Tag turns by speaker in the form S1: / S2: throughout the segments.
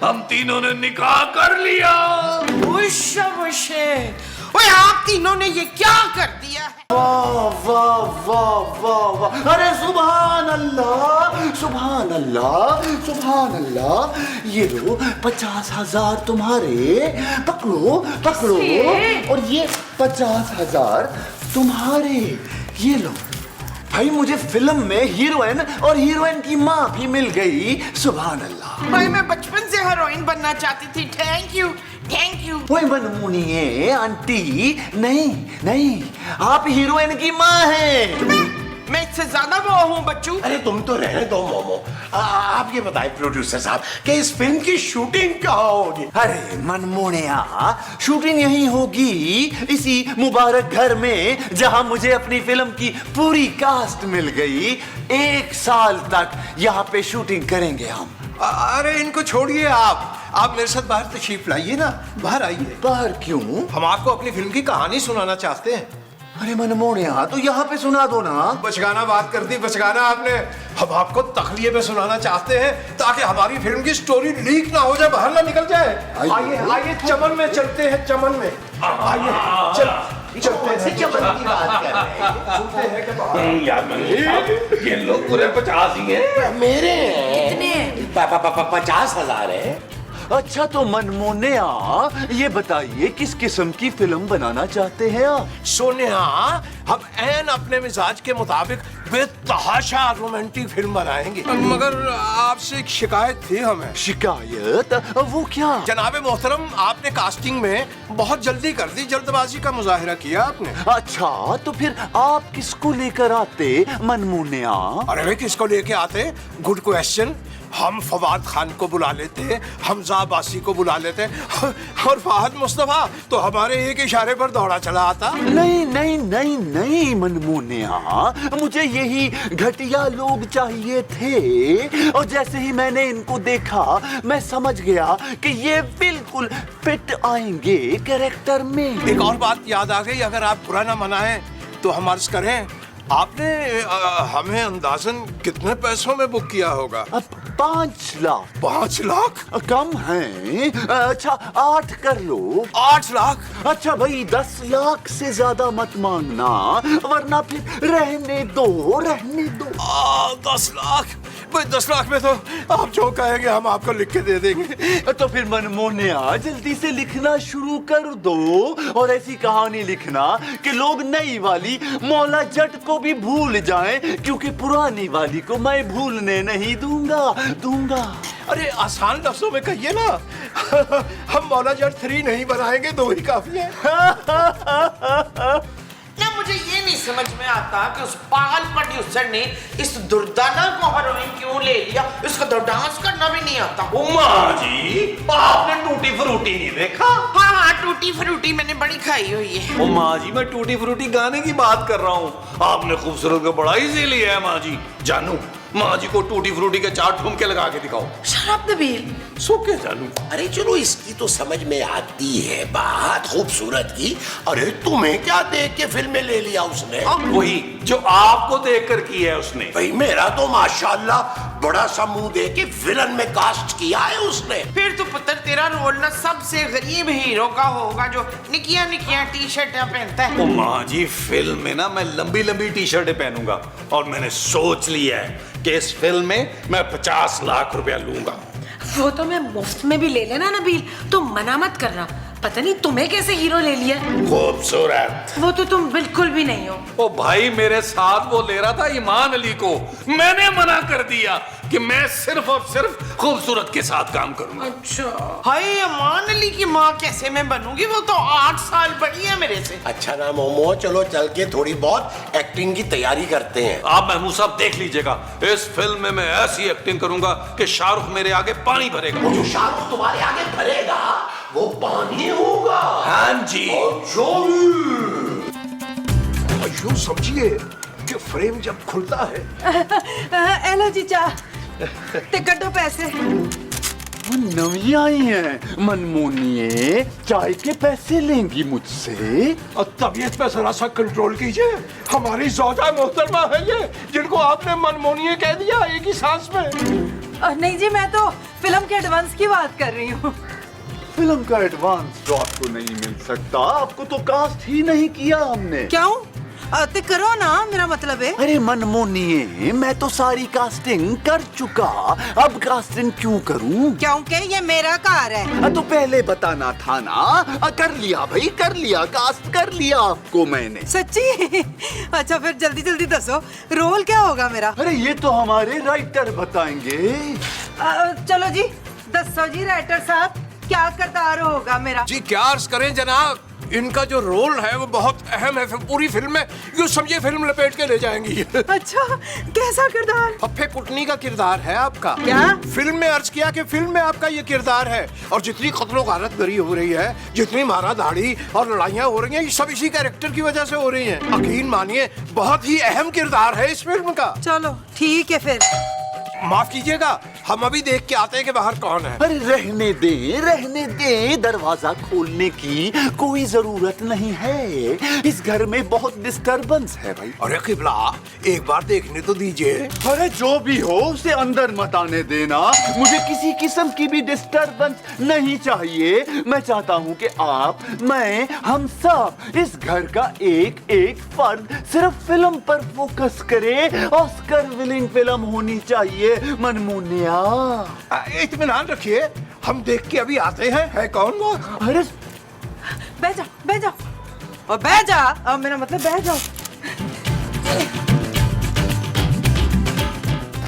S1: हम तीनों ने निकाह कर लिया।
S2: ओए आप तीनों ने ये क्या कर दिया है?
S3: वाह वाह वाह वाह वाह, अरे सुभान अल्लाह सुभान अल्लाह सुभान अल्लाह। ये लो 50,000 तुम्हारे, पकड़ो पकड़ो, और ये 50,000 तुम्हारे, ये लो। भाई मुझे फिल्म में हीरोइन और हीरोइन की माँ भी मिल गई, सुभान अल्लाह।
S2: भाई मैं बचपन से हीरोइन बनना चाहती थी। Thank you thank you.
S3: ओए मनमुनिए आंटी, नहीं नहीं, आप हीरोइन की माँ हैं।
S2: मैं इससे ज्यादा वो हूँ बच्चू।
S4: अरे तुम तो रहने दो मोमो। आप ये बताएं प्रोड्यूसर साहब कि इस फिल्म की शूटिंग कहाँ होगी?
S3: अरे मनमोनिया, शूटिंग यही होगी, इसी मुबारक घर में जहां मुझे अपनी फिल्म की पूरी कास्ट मिल गई। 1 साल तक यहाँ पे शूटिंग करेंगे हम।
S5: अरे इनको छोड़िए, आप मेरे साथ बाहर तशरीफ लाइए ना, बाहर आइए।
S3: बाहर क्यों?
S5: हम आपको अपनी फिल्म की कहानी सुनाना चाहते हैं।
S3: अरे मनमोनिया, तो यहाँ पे सुना दो ना।
S5: बचगाना बात कर दी, बचगाना आपने। हम आपको तखलिए में सुनाना चाहते हैं ताकि हमारी फिल्म की स्टोरी लीक ना हो जाए, बाहर ना निकल जाए। आइए आइए, चमन में चलते हैं, चमन में आइए। चलते हैं, चमन की बात कर रहे हैं।
S1: यार ये लोग पूरे 50 ही हैं।
S4: मेरे कितने? 50,000 है।
S3: अच्छा तो मनमोनिया, ये बताइए किस किस्म की फिल्म बनाना चाहते हैं आप?
S5: सोनिया, हम ऐन अपने मिजाज के मुताबिक बेतहाशा रोमांटिक फिल्म बनाएंगे। मगर आपसे एक शिकायत थी हमें।
S3: शिकायत? वो क्या?
S5: जनाबे मोहतरम, आपने कास्टिंग में बहुत जल्दी कर दी, जल्दबाजी का मुजाहिरा किया आपने।
S3: अच्छा तो फिर आप किसको लेकर आते मनमोनिया?
S5: अरे वे किसको लेके आते? Good question. हम फवाद खान को बुला लेते, हमजा अब्बासी को बुला लेते, और फहद मुस्तफा तो हमारे एक इशारे पर दौड़ा चला आता।
S3: नहीं नहीं नहीं नहीं मनमोनिया, मुझे यही घटिया लोग चाहिए थे, और जैसे ही मैंने इनको देखा मैं समझ गया कि ये बिल्कुल फिट आएंगे कैरेक्टर में।
S5: एक और बात याद आ गई, अगर आप बुरा ना मनाएं तो हम अर्ज करें, आपने हमें अंदाजन कितने पैसों में बुक किया होगा?
S3: 5 लाख।
S5: 5 लाख?
S3: कम है। अच्छा 8 कर लो।
S5: 8 लाख?
S3: अच्छा भाई 10 लाख से ज्यादा मत मांगना, वरना फिर रहने दो रहने दो।
S5: 10 लाख? भाई 10 लाख में तो आप जो कहेंगे हम आपको लिख के दे देंगे।
S3: तो फिर मनमोनिया जल्दी से लिखना शुरू कर दो, और ऐसी कहानी लिखना कि लोग नई वाली मौला जट को भी भूल जाएं, क्योंकि पुरानी वाली को मैं भूलने नहीं दूंगा।
S5: अरे आसान लफ्जों में कहिए ना। हम मौला जट 3 नहीं बनाएंगे, 2 ही काफी है।
S2: ना मुझे ये नहीं समझ में आता कि उस पागल प्रोड्यूसर ने इस दुर्दाना को हीरोइन क्यों ले लिया। इसको तो डांस करना भी नहीं आता।
S1: उम्मा जी, आपने टूटी फ्रूटी नहीं देखा?
S2: हाँ, टूटी फ्रूटी मैंने बड़ी खाई हुई है।
S1: ओ माँ जी, मैं टूटी फ्रूटी गाने की बात कर रहा हूँ। आपने खूबसूरत को बड़ा ही लिया है माँ जी। जानू, माँ जी को टूटी फ्रूटी के 4 ठुमके लगा के दिखाओ।
S2: शराब नबील।
S1: सो क्या जानू?
S4: अरे चलो, इसकी तो समझ में आती है बात खूबसूरत की। अरे तुम्हें क्या देख के फिल्म में ले लिया उसने?
S1: वही जो आपको देखकर की है उसने।
S4: भाई मेरा तो माशाल्लाह बड़ा सा मुंह दे के विलन में कास्ट किया है उसने।
S2: फिर तो पुत्र तेरा रोल ना सबसे गरीब हीरो का होगा, जो निकिया निकिया टी-शर्ट पहनता है।
S1: ओ माँ जी, फिल्म में ना मैं लंबी लंबी टी-शर्टें पहनूंगा, और मैंने सोच लिया है कि इस फिल्म में मैं 50 लाख रुपया लूंगा।
S6: वो तो मैं मुफ्त में भी ले लेना नबील, तुम मना मत करना। पता नहीं तुम्हें कैसे हीरो ले लिया।
S4: खूबसूरत।
S6: वो तो तुम बिल्कुल भी नहीं हो।
S1: ओ भाई, मेरे साथ वो ले रहा था ईमान अली को, मैंने मना कर दिया कि मैं सिर्फ और सिर्फ खूबसूरत के साथ काम करूंगा।
S2: अच्छा, हाय ईमान अली की माँ कैसे मैं बनूंगी? वो तो 8 साल बड़ी है मेरे से।
S4: अच्छा ना मोमो, चलो चल के थोड़ी बहुत एक्टिंग की तैयारी करते हैं।
S1: आप महमूद साहब देख लीजिएगा, इस फिल्म में मैं ऐसी एक्टिंग करूंगा कि शाहरुख मेरे आगे पानी भरेगा।
S4: वो जो शाहरुख तुम्हारे आगे भरेगा वो पानी होगा।
S1: हाँ जी।
S5: यूं समझिए कि फ्रेम जब खुलता है।
S6: एलो जीजा, टिकट दो पैसे।
S3: वो नवी आई हैं मनमोनिए, चाय के पैसे लेंगी मुझसे?
S5: और तबीयत पे जरा सा कंट्रोल कीजिए। हमारी ज़ौजा मोहतरमा है ये, जिनको आपने मनमोनिए कह दिया एक ही सांस में।
S7: नहीं जी, मैं तो फिल्म के एडवांस की बात कर रही हूँ।
S3: फिल्म का एडवांस तो आपको नहीं मिल सकता, आपको तो कास्ट ही नहीं किया हमने।
S7: क्यों? तो करो ना, मेरा मतलब है।
S3: अरे मनमोनिए, मैं तो सारी कास्टिंग कर चुका, अब कास्टिंग क्यों करूं?
S7: क्योंकि ये मेरा कार है।
S3: तो पहले बताना था ना। कर लिया भाई, कर लिया, कास्ट कर लिया आपको मैंने।
S7: सच्ची? अच्छा फिर जल्दी जल्दी दसो, रोल क्या होगा मेरा?
S3: अरे ये तो हमारे राइटर बताएंगे।
S7: चलो जी, दसो जी राइटर साहब, क्या किरदार होगा मेरा?
S5: जी क्या अर्ज करें जनाब, इनका जो रोल है वो बहुत अहम है पूरी फिल्म में। यूँ समझिए फिल्म लपेट के ले जाएंगी।
S7: अच्छा, कैसा किरदार?
S5: फप्फे कुटनी का किरदार है आपका।
S7: क्या?
S5: फिल्म में अर्ज किया कि फिल्म में आपका ये किरदार है। और जितनी कत्लो गारत गरी हो रही है, जितनी मारा धाड़ी और लड़ाइयाँ हो रही हैं, ये सब इसी कैरेक्टर की वजह से हो रही हैं। यकीन मानिए बहुत ही अहम किरदार है इस फिल्म का।
S7: चलो ठीक है फिर।
S5: माफ कीजिएगा, हम अभी देख के आते हैं कि बाहर कौन है।
S3: अरे रहने दे, दरवाजा खोलने की कोई जरूरत नहीं है। इस घर में बहुत डिस्टरबेंस है भाई।
S5: अरे किबला, एक बार देखने तो दीजिए।
S3: अरे जो भी हो उसे अंदर मत आने देना। मुझे किसी किस्म की भी डिस्टरबेंस नहीं चाहिए। मैं चाहता हूँ कि आप, मैं, हम सब इस घर का एक एक फर्द सिर्फ फिल्म पर फोकस करे। ऑस्कर विनिंग फिल्म होनी चाहिए मनमोनिया।
S5: इत्मीनान रखिए, हम देख के अभी आते हैं। है कौन वो?
S3: अरे
S7: बैठ जाओ और बैठ जा। अब मेरा मतलब बैठ जाओ।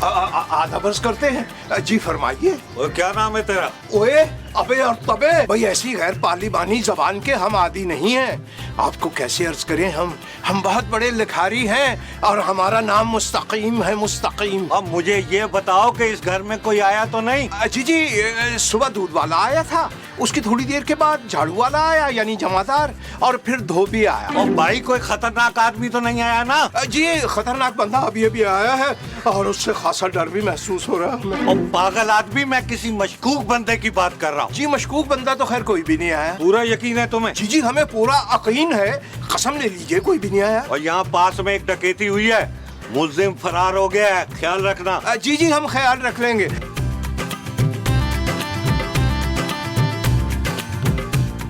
S5: आधा बस करते हैं। जी फरमाइए।
S1: और क्या नाम है तेरा?
S5: ओए अबे और तबे, भाई ऐसी गैर पार्लिमानी जबान के हम आदी नहीं हैं। आपको कैसे अर्ज करें, हम बहुत बड़े लिखारी हैं और हमारा नाम मुस्तकीम है, मुस्तकीम।
S1: अब मुझे ये बताओ कि इस घर में कोई आया तो नहीं?
S5: जी सुबह दूध वाला आया था, उसकी थोड़ी देर के बाद झाड़ू वाला आया यानी जमादार, और फिर धोबी आया।
S1: और भाई कोई खतरनाक आदमी तो नहीं आया ना?
S5: जी खतरनाक बंदा अभी अभी आया है और उससे खासा डर भी महसूस हो रहा है हमें।
S1: और पागल आदमी, मैं किसी मशकूक बंदे की बात कर रहा हूँ।
S5: जी मशकूक बंदा तो खैर कोई भी नहीं आया।
S1: पूरा यकीन है तुम्हें?
S5: जी हमें पूरा यकीन है, कसम ले लीजिए कोई भी नहीं आया।
S1: और यहाँ पास में एक डकैती हुई है, मुल्जिम फरार हो गया है, ख्याल रखना।
S5: जी हम ख्याल रख लेंगे।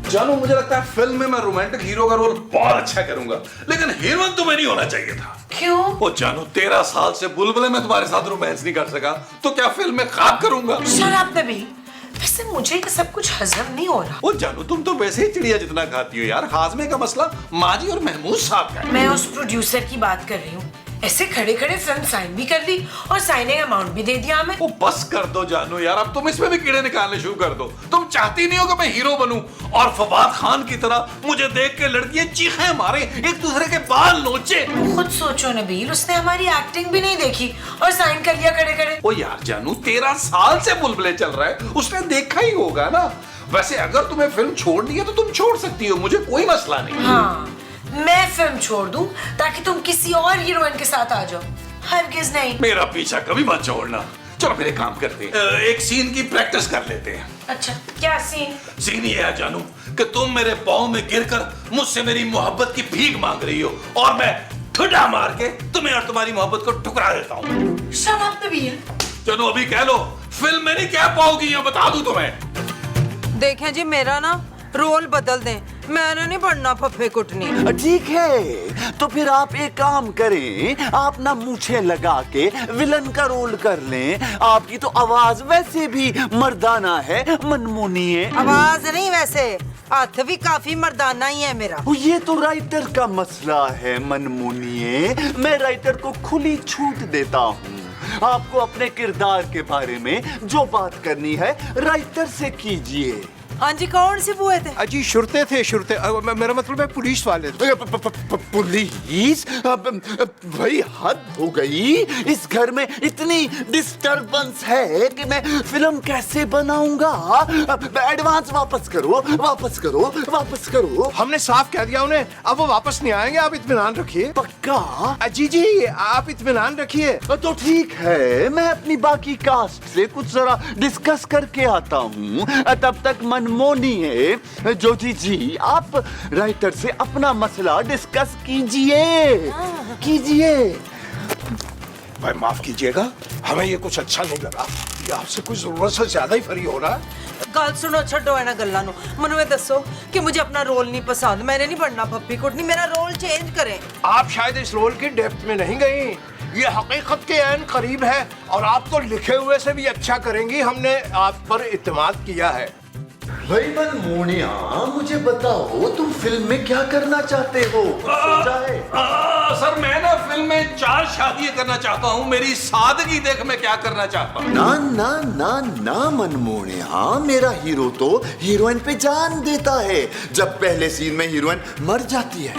S1: जानू, मुझे लगता है फिल्म में मैं रोमांटिक हीरो का रोल बहुत अच्छा करूंगा, लेकिन हीरोइन तुम्हें नहीं होना चाहिए था।
S6: क्यों?
S1: ओ जानू, 13 साल से बुलबुले में तुम्हारे साथ रोमांस नहीं कर सका, तो क्या फिल्म में ख्वाब करूंगा?
S6: शराब नबील, वैसे मुझे ये सब कुछ हजम नहीं हो रहा।
S1: ओ जानू, तुम तो वैसे ही चिड़िया जितना खाती हो यार। हाजमे का मसला माजी और महमूद साहब का है।
S6: मैं उस प्रोड्यूसर की बात कर रही हूँ, ऐसे खड़े खड़े फिल्म साइन भी कर दी और साइनिंग अमाउंट भी दे दिया हमें।
S1: वो बस कर दो जानू यार, अब तुम इसमें भी कीड़े निकालने शुरू कर दो। तुम चाहती नहीं हो कि मैं हीरो बनूं और फवाद खान की तरह मुझे देख के लड़कियां चीखें मारे, एक दूसरे के बाल नोचे।
S6: खुद सोचो नबील, उसने हमारी एक्टिंग भी नहीं देखी और साइन कर लिया खड़े खड़े।
S1: ओ यार जानू, 13 साल से बुलबुले चल रहा है, उसने देखा ही होगा ना। वैसे अगर तुम्हें फिल्म छोड़नी है तो तुम छोड़ सकती हो, मुझे कोई मसला नहीं।
S6: हाँ, मैं फिल्म छोड़ दूं ताकि तुम किसी और हीरोइन के साथ आ जाओ। हरगिज नहीं।
S1: मेरा पीछा कभी मत छोड़ना। चलो फिर एक काम करते हैं, एक सीन की प्रैक्टिस कर लेते हैं।
S6: अच्छा, क्या सीन?
S1: सीन ये है जानू कि तुम मेरे पाँव में गिरकर मुझसे मेरी मोहब्बत की भीख मांग रही हो और मैं ठुड्डा मार के तुम्हें और तुम्हारी मोहब्बत को ठुकरा देता हूँ।
S6: शराब नबील,
S1: चलो अभी कह लो, फिल्म में नहीं कह पाओगी, या बता दूं तुम्हें।
S7: देखें जी, मेरा ना रोल बदल दें, मैंने नहीं पढ़ना फफे कुटनी।
S3: ठीक है, तो फिर आप एक काम करें, आप ना मूछें लगा के विलन का रोल कर लें। आपकी तो आवाज वैसे भी मर्दाना है मनमोनिए।
S7: आवाज नहीं, वैसे हाथ भी काफी मर्दाना ही है मेरा।
S3: ये तो राइटर का मसला है मनमोनिए, मैं राइटर को खुली छूट देता हूँ। आपको अपने किरदार के बारे में जो बात करनी है राइटर से कीजिए।
S7: हाँ जी, कौन सी बुए थे?
S5: अजी शुरते थे, शुरते। मेरा मतलब है पुलिस वाले थे।
S3: पुलिस? भाई हद हो गई, इस घर में इतनी डिस्टरबेंस है कि मैं फिल्म कैसे बनाऊंगा। एडवांस वापस करो, वापस करो, वापस करो।
S5: हमने साफ कह दिया उन्हें, अब वो वापस नहीं आएंगे, आप इत्मीनान रखिए।
S3: पक्का?
S5: जी आप इत्मीनान रखिए।
S3: तो ठीक है, मैं अपनी बाकी कास्ट से कुछ जरा डिस्कस करके आता हूँ। तब तक मनमोनिए, ज्योति जी आप राइटर से अपना मसला डिस्कस कीजिए, कीजिए।
S5: भाई माफ कीजिएगा, हमें ये कुछ अच्छा नहीं लगा। ये आपसे कुछ जरूरत से ज्यादा ही फ्री हो रहा है।
S7: गल सुनो, छो इन्हां गल्लां नूं। मैनूं ये दसो कि मुझे अपना रोल नहीं पसंद, मैंने नहीं बनना पप्पी कुटनी, मेरा रोल चेंज करें।
S5: आप शायद इस रोल की डेप्थ में नहीं गई, ये हकीकत के ऐन करीब है और आप तो लिखे हुए से भी अच्छा करेंगी, हमने आप पर इत्मीनान किया है।
S3: भाई मनमोनिया, मुझे बताओ तुम फिल्म में क्या करना चाहते हो? सोचा है?
S1: सर मैं ना फिल्म में 4 शादियां करना चाहता हूँ। मेरी सादगी देख मैं क्या करना चाहता हूँ।
S3: ना ना ना ना मनमोनिया, मेरा हीरो तो हीरोइन पे जान देता है जब पहले सीन में हीरोइन मर जाती है।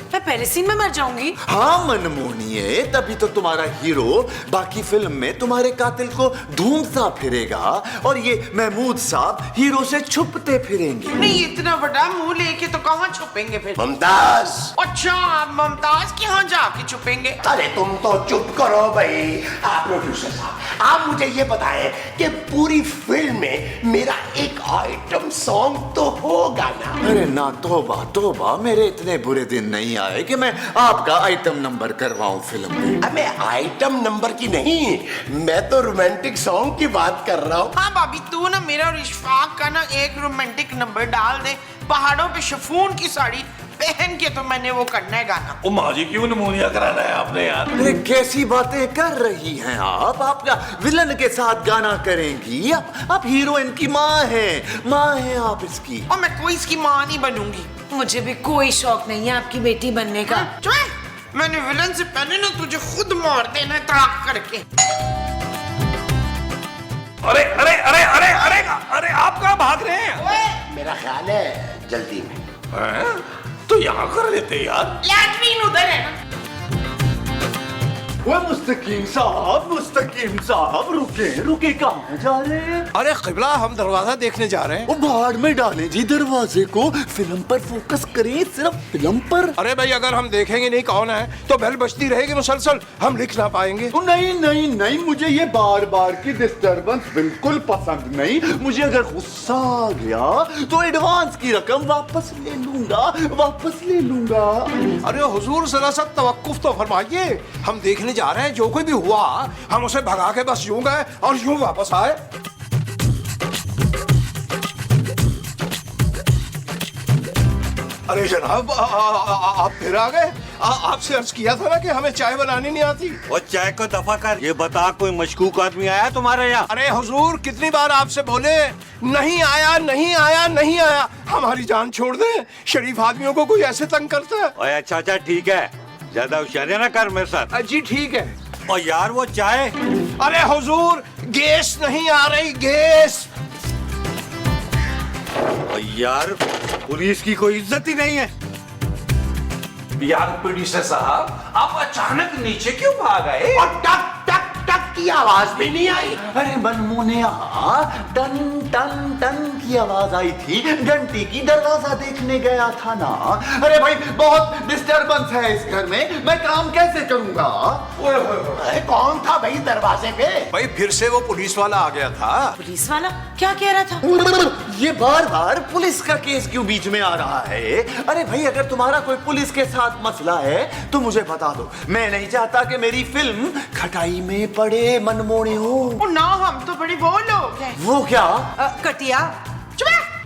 S6: मैं पहले सीन में मर जाऊंगी?
S3: हाँ मनमोनिए, तभी तो तुम्हारा हीरो बाकी फिल्म में तुम्हारे कातिल को ढूंढता फिरेगा और ये महमूद साहब हीरो से छुपते फिरेंगे।
S2: नहीं, इतना बड़ा मुंह लेके तो कहाँ छुपेंगे फिर?
S4: मुमताज,
S2: अच्छा, आप मुमताज के यहाँ जाके छुपेंगे?
S4: अरे तुम तो चुप करो भाई। आप प्रोड्यूसर साहब, आप मुझे ये बताएं कि पूरी फिल्म में मेरा एक आइटम सॉन्ग तो होगा ना?
S3: अरे ना, तौबा तौबा, मेरे इतने बुरे दिन नहीं आए कि मैं आपका आइटम नंबर करवाऊं फिल्म में।
S4: अब मैं आइटम नंबर की नहीं, मैं तो रोमांटिक सॉन्ग की बात कर रहा हूँ।
S2: हाँ भाभी, तू ना मेरा और इशफाक का ना एक रोमांटिक नंबर डाल दे। पहाड़ों पे शिफॉन की साड़ी पहन के तो मैंने वो करना है गाना।
S1: ओ माँ जी, क्यों निमोनिया कराना है आपने यार?
S3: अरे कैसी बातें कर रही हैं आप? आपका विलन के साथ गाना करेंगी? आप हीरोइन की माँ हैं आप इसकी।
S2: और मैं कोई इसकी माँ नहीं बनूंगी।
S6: मुझे भी कोई शौक नहीं है आपकी बेटी बनने का।
S2: मैंने विलन से पहले ना तुझे खुद मार देना तड़ाक करके।
S1: अरे अरे अरे अरे अरे अरे आप कहाँ भाग रहे हैं?
S4: मेरा ख्याल है जल्दी में।
S1: हैं? तो यहाँ कर लेते यार।
S2: लैट्रिन उधर है ना।
S3: वो मुस्तकीम साहब रुके कहाँ जा रहे हैं?
S5: अरे क़िबला, हम दरवाजा देखने जा रहे हैं।
S3: वो बाहर में डालें जी दरवाजे को, फिल्म पर फोकस करें, सिर्फ फिल्म पर।
S5: अरे भाई, अगर हम देखेंगे नहीं कौन है तो बेल बजती रहेगी मुसलसल, हम लिख ना पाएंगे।
S3: नहीं, मुझे ये बार की डिस्टरबेंस बिल्कुल पसंद नहीं। मुझे अगर गुस्सा आ गया तो एडवांस की रकम वापस ले लूंगा।
S5: अरे हुजूर, जरा सा तवक्कुफ तो फरमाइए। हम देखने जा रहे हैं, जो कोई भी हुआ हम उसे भगा के बस यूं गए और यूं वापस आए। अरे जनाब, आप फिर आ गए। आपसे अर्ज किया था ना कि हमें चाय बनानी नहीं आती।
S8: और चाय को दफा कर, ये बता कोई मशकूक आदमी आया तुम्हारे यहाँ?
S5: अरे हुजूर, कितनी बार आपसे बोले, नहीं आया। हमारी जान छोड़ दे, शरीफ आदमियों को कोई ऐसे तंग करता है।
S8: ओए अच्छा ठीक है, ज्यादा होशियारी ना कर मेरे साथ।
S5: जी ठीक है।
S8: और यार वो चाय।
S5: अरे हुजूर, गैस नहीं आ रही, गैस।
S8: और यार पुलिस की कोई इज्जत ही नहीं है।
S1: यार प्रोड्यूसर साहब, आप अचानक नीचे क्यों भाग आए?
S4: और टक टक टक की आवाज भी नहीं आई।
S3: अरे मनमोनिया, टन टन टन की आवाज आई थी, घंटी की, दरवाजा देखने गया था ना। अरे भाई, बहुत डिस्टरबेंस है इस घर में, मैं काम कैसे करूंगा?
S4: अरे कौन था भाई दरवाजे पे?
S5: भाई फिर से वो पुलिस वाला आ गया था।
S6: पुलिस वाला क्या कह रहा था?
S3: ये बार पुलिस का केस क्यों बीच में आ रहा है? अरे भाई, अगर तुम्हारा कोई पुलिस के साथ मसला है तो मुझे बता दो। मैं नहीं चाहता कि मेरी फिल्म खटाई में पड़े मनमोनियो।
S2: ना, हम तो बड़े वो लोग हैं।
S3: वो क्या?
S7: कटिया,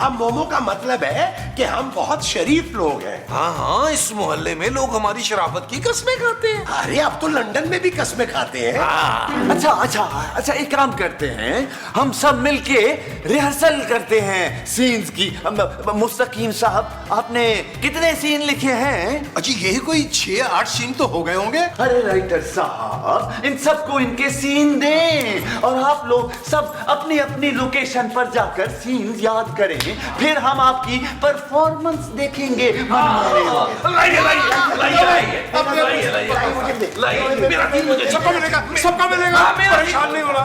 S4: अब मोमो का मतलब है कि हम बहुत शरीफ लोग हैं।
S1: हाँ, इस मोहल्ले में लोग हमारी शराफत की कस्में खाते हैं।
S4: अरे अब तो लंदन में भी कस्में खाते हैं।
S3: अच्छा, एक काम करते हैं, हम सब मिलके रिहर्सल करते हैं सीन्स की। मुस्तकीम साहब, आपने कितने सीन लिखे हैं?
S5: अजी यही कोई 6-8 सीन तो हो गए होंगे।
S3: अरे राइटर साहब, इन सबको इनके सीन दें और आप लोग सब अपनी अपनी लोकेशन पर जाकर सीन याद करें, फिर हम आपकी परफॉर्मेंस देखेंगे।
S5: सबका मिलेगा, परेशान नहीं होना।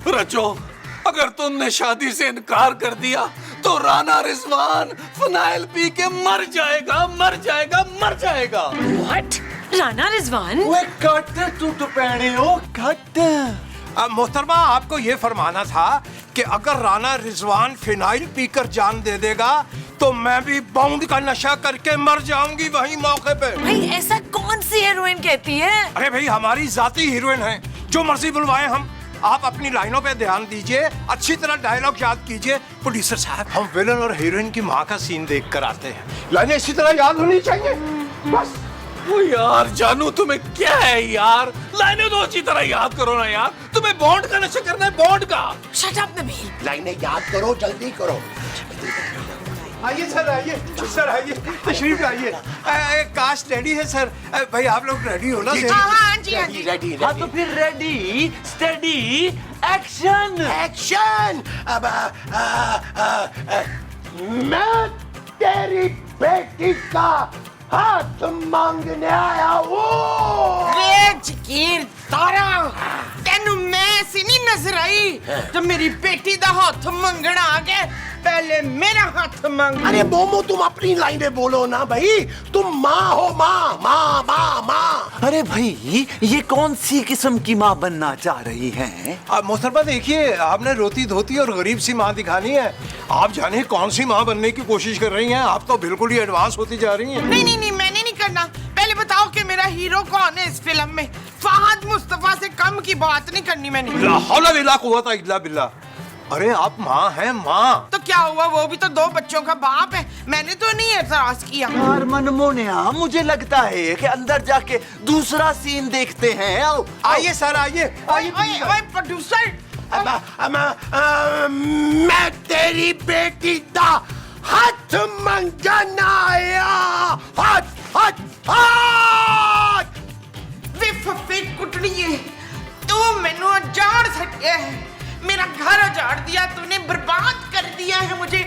S1: रचो, अगर तुमने शादी से इनकार कर दिया तो राना रिजवान फिनाइल पी के मर जाएगा।
S6: What? राना रिजवान?
S3: वो कट, तू तो पहने हो कट।
S5: मोहतरमा, आपको ये फरमाना था कि अगर राना रिजवान फिनाइल पीकर जान दे देगा तो मैं भी बाउंड का नशा करके मर जाऊंगी वही मौके पे।
S6: भाई ऐसा कौन सी हीरोइन कहती है?
S5: अरे भाई, हमारी जाती हीरोइन है जो मर्जी बुलवाएं हम। आप अपनी लाइनों पे ध्यान दीजिए, अच्छी तरह डायलॉग याद कीजिए। प्रोड्यूसर साहब, हम विलन और हीरोइन की माँ का सीन देख कर आते हैं, लाइनें इसी तरह याद होनी चाहिए बस।
S1: ओ यार जानू, तुम्हें क्या है यार, लाइनें तो अच्छी तरह याद करो ना यार। तुम्हें बॉन्ड का नशा करना है, बॉन्ड का।
S6: Shut up Nabeel.
S4: लाइनें याद करो, जल्दी करो।
S5: आइए सर, आइए सर, आइए तशरीफ लाइए। कास्ट रेडी है सर। भाई आप लोग रेडी हो ना?
S2: हाँ जी, हाँ जी।
S4: रेडी
S3: हाँ तो फिर रेडी स्टेडी एक्शन।
S4: एक्शन। अब मैं तेरी बेटी का हाथ मांगने आया हूँ।
S2: वे जकीर तारा, तेनू मैं सी नहीं नजर आई तो मेरी बेटी दा हाथ मंगना आ गया। पहले मेरा हाथ मांग।
S4: अरे मोमो, तुम अपनी लाइनें बोलो ना भाई। तुम माँ हो, माँ माँ माँ माँ।
S3: अरे भाई, ये कौन सी किस्म की माँ बनना चाह रही हैं?
S5: आप मोहतरमा देखिए, आपने रोती धोती और गरीब सी माँ दिखानी है। आप जाने कौन सी माँ बनने की कोशिश कर रही हैं। आप तो बिल्कुल ही एडवांस होती जा रही हैं।
S2: नहीं नहीं नहीं, मैंने नहीं करना। पहले बताओ कि मेरा हीरो कौन है इस फिल्म में। फहद मुस्तफा से कम की बात नहीं करनी मैंने।
S5: ला हौला वला कुव्वता इल्ला बिल्लाह। अरे आप माँ हैं, माँ।
S2: तो क्या हुआ, वो भी तो 2 बच्चों का बाप है। मैंने तो नहीं एतराज किया।
S3: यार मनमोनिया, मुझे लगता है कि अंदर जाके दूसरा सीन देखते हैं। आओ
S5: आइए सर, आइए
S2: ओए ओए ओए प्रोड्यूसर,
S4: मैं तेरी बेटी दा हाथ मंगना आया। हाथ हाथ हाथ।
S2: वे फफे कुटड़िए, तू मैनू उजाड़ सकिया है। मेरा घर उजाड़ दिया तूने, बर्बाद कर दिया है मुझे।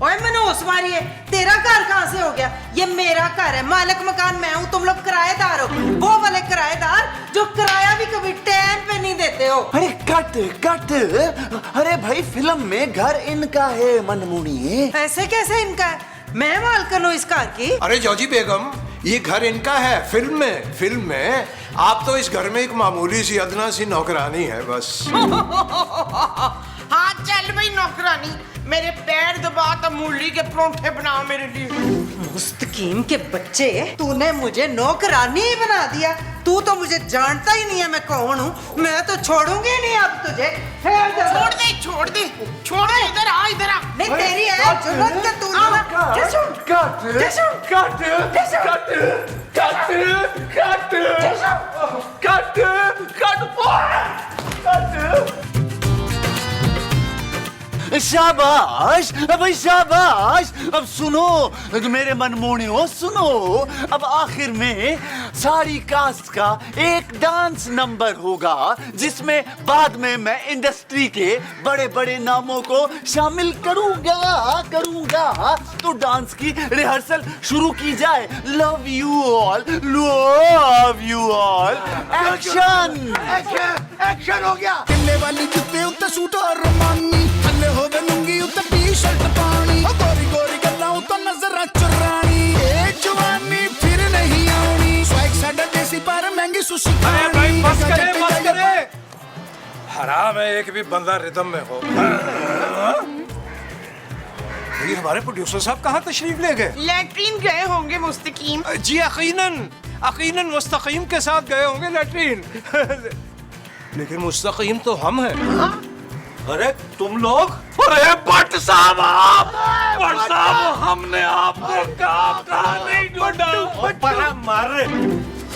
S7: ओए मनोज मारिए, तेरा घर कहाँ से हो गया? ये मेरा घर है, मालिक मकान मैं हूँ, तुम लोग किराएदार हो। वो वाले किराएदार जो किराया भी कभी टाइम पे नहीं देते हो।
S3: अरे कट कट। अरे भाई, फिल्म में घर इनका है मनमुनी।
S7: ऐसे कैसे इनका है? मैं मालकिन हूँ इस घर की।
S5: अरे जॉजी बेगम, ये घर इनका है। फिल्म में आप तो इस घर में एक मामूली सी अदना सी नौकरानी है बस।
S2: हाँ चल भाई नौकरानी, मेरे पैर दबा तो मूली के परोंठे बनाओ मेरे लिए।
S7: मुस्तकीम के बच्चे, तूने मुझे नौकरानी ही बना दिया। तू तो मुझे जानता ही नहीं है मैं कौन हूँ। मैं तो छोड़ूंगी नहीं अब तुझे।
S2: छोड़ दे छोड़ दे छोड़ दे, इधर आ इधर आ।
S7: नहीं तेरी है जुर्रत के तू
S3: शाबाश भाई शाबाश। अब सुनो मेरे मनमोहनियों, सुनो। अब आखिर में सारी कास्ट का एक डांस नंबर होगा, जिसमें बाद में मैं इंडस्ट्री के बड़े बड़े नामों को शामिल करूंगा। तो डांस की रिहर्सल शुरू की जाए। Love you all, love you all. Action
S4: action हो गया।
S9: किले वाली जुत्ते उत्ते सूट और रोमानी, थल्ले होवे लुंगी उत्ते टी-शर्ट पानी, गोरी गोरी गल्लां उत्ते नजरां चुरानी, ए जवानी फिर नहीं आउनी, स्वैग साडा देसी पर महंगी सुशी खानी।
S5: अरे भाई बस करे। हराम है एक भी बंदा रिदम में हो। ये हमारे प्रोड्यूसर साहब कहाँ तशरीफ ले गए?
S2: लैट्रिन गए होंगे मुस्तकीम।
S5: जी यकीनन मुस्तकीम के साथ गए होंगे लैट्रिन। लेकिन मुस्तकीम तो हम हैं।
S8: अरे तुम लोग?
S1: अरे भट्ट साहब, हमने आपको कहा नहीं ढूंढा।
S8: बड़ा मार रहे।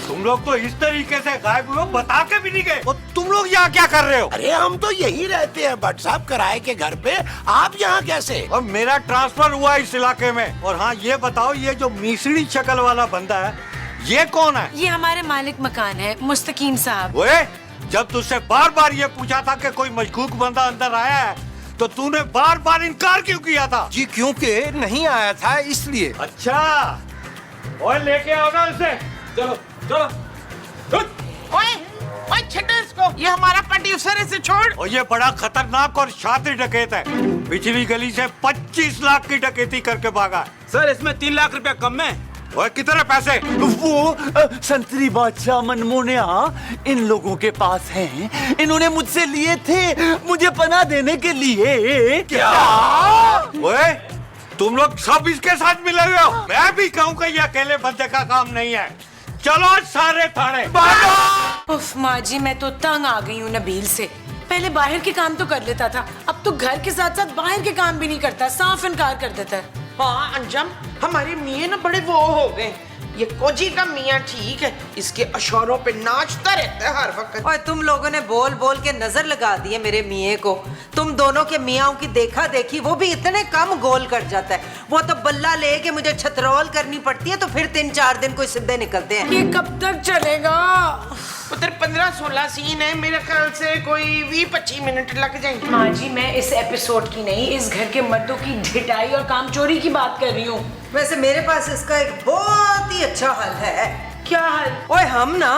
S8: तुम लोग तो इस तरीके से गायब हुए, बता के भी नहीं गए। और तुम लोग यहाँ क्या कर रहे हो?
S4: अरे हम तो यही रहते हैं भट्ट साहब, किराए के घर पे। आप यहाँ कैसे?
S8: और मेरा ट्रांसफर हुआ इस इलाके में। और हाँ ये बताओ, ये जो मिसरी शक्ल वाला बंदा है, ये कौन है?
S6: ये हमारे मालिक मकान है, मुस्तकीम साहब।
S8: ओए, जब तुझसे बार बार ये पूछा था कि कोई मशकूक बंदा अंदर आया है, तो तूने बार बार इनकार क्यों किया था?
S5: जी क्योंकि नहीं आया था इसलिए।
S8: अच्छा, ओए लेके आओ ना इसे।
S1: चलो।
S2: ओए ओए छड्डो इसको, ये हमारा प्रोड्यूसर है, इसे छोड़।
S8: और ये बड़ा खतरनाक और शातिर डकैत है। पिछली गली से 25 लाख की डकैती करके भागा।
S10: सर इसमें 3 लाख रुपया कम है।
S8: और कितने पैसे?
S3: वो संतरी बादशाह मनमोनिया इन लोगों के पास हैं। इन्होंने मुझसे लिए थे, मुझे पनाह देने के लिए।
S8: क्या? ओए, तुम लोग सब इसके साथ मिले हुए हो? मैं भी कहूँ कि ये अकेले बंदे का काम नहीं है। चलो सारे थाने।
S6: उफ माँ जी, मैं तो तंग आ गई हूँ नबील से। पहले बाहर के काम तो कर लेता था, अब तो घर के साथ साथ बाहर के काम भी नहीं करता, साफ इनकार कर देता है।
S2: हाँ अंजम, हमारे मियाँ ना बड़े वो हो गए। ये कोजी का मियाँ ठीक है, इसके इशारों पे नाचता रहता है हर वक्त।
S7: और तुम लोगों ने बोल बोल के नजर लगा दी है मेरे मियाँ को। तुम दोनों के मियाँ की देखा देखी वो भी इतने कम गोल कर जाता है। वो तो बल्ला लेके मुझे छतरोल करनी पड़ती है, तो फिर 3-4 दिन कोई सीधे निकलते हैं।
S6: ये कब तक चलेगा?
S2: उधर 15-16 सीन है, मेरे ख्याल से कोई 20-25 मिनट लग जाएंगे।
S6: माँ जी, मैं इस एपिसोड की नहीं, इस घर के मर्दों की ढिठाई और कामचोरी की बात कर रही हूँ।
S7: वैसे मेरे पास इसका एक बहुत ही अच्छा हल है।
S6: क्या हल?
S7: ओए हम ना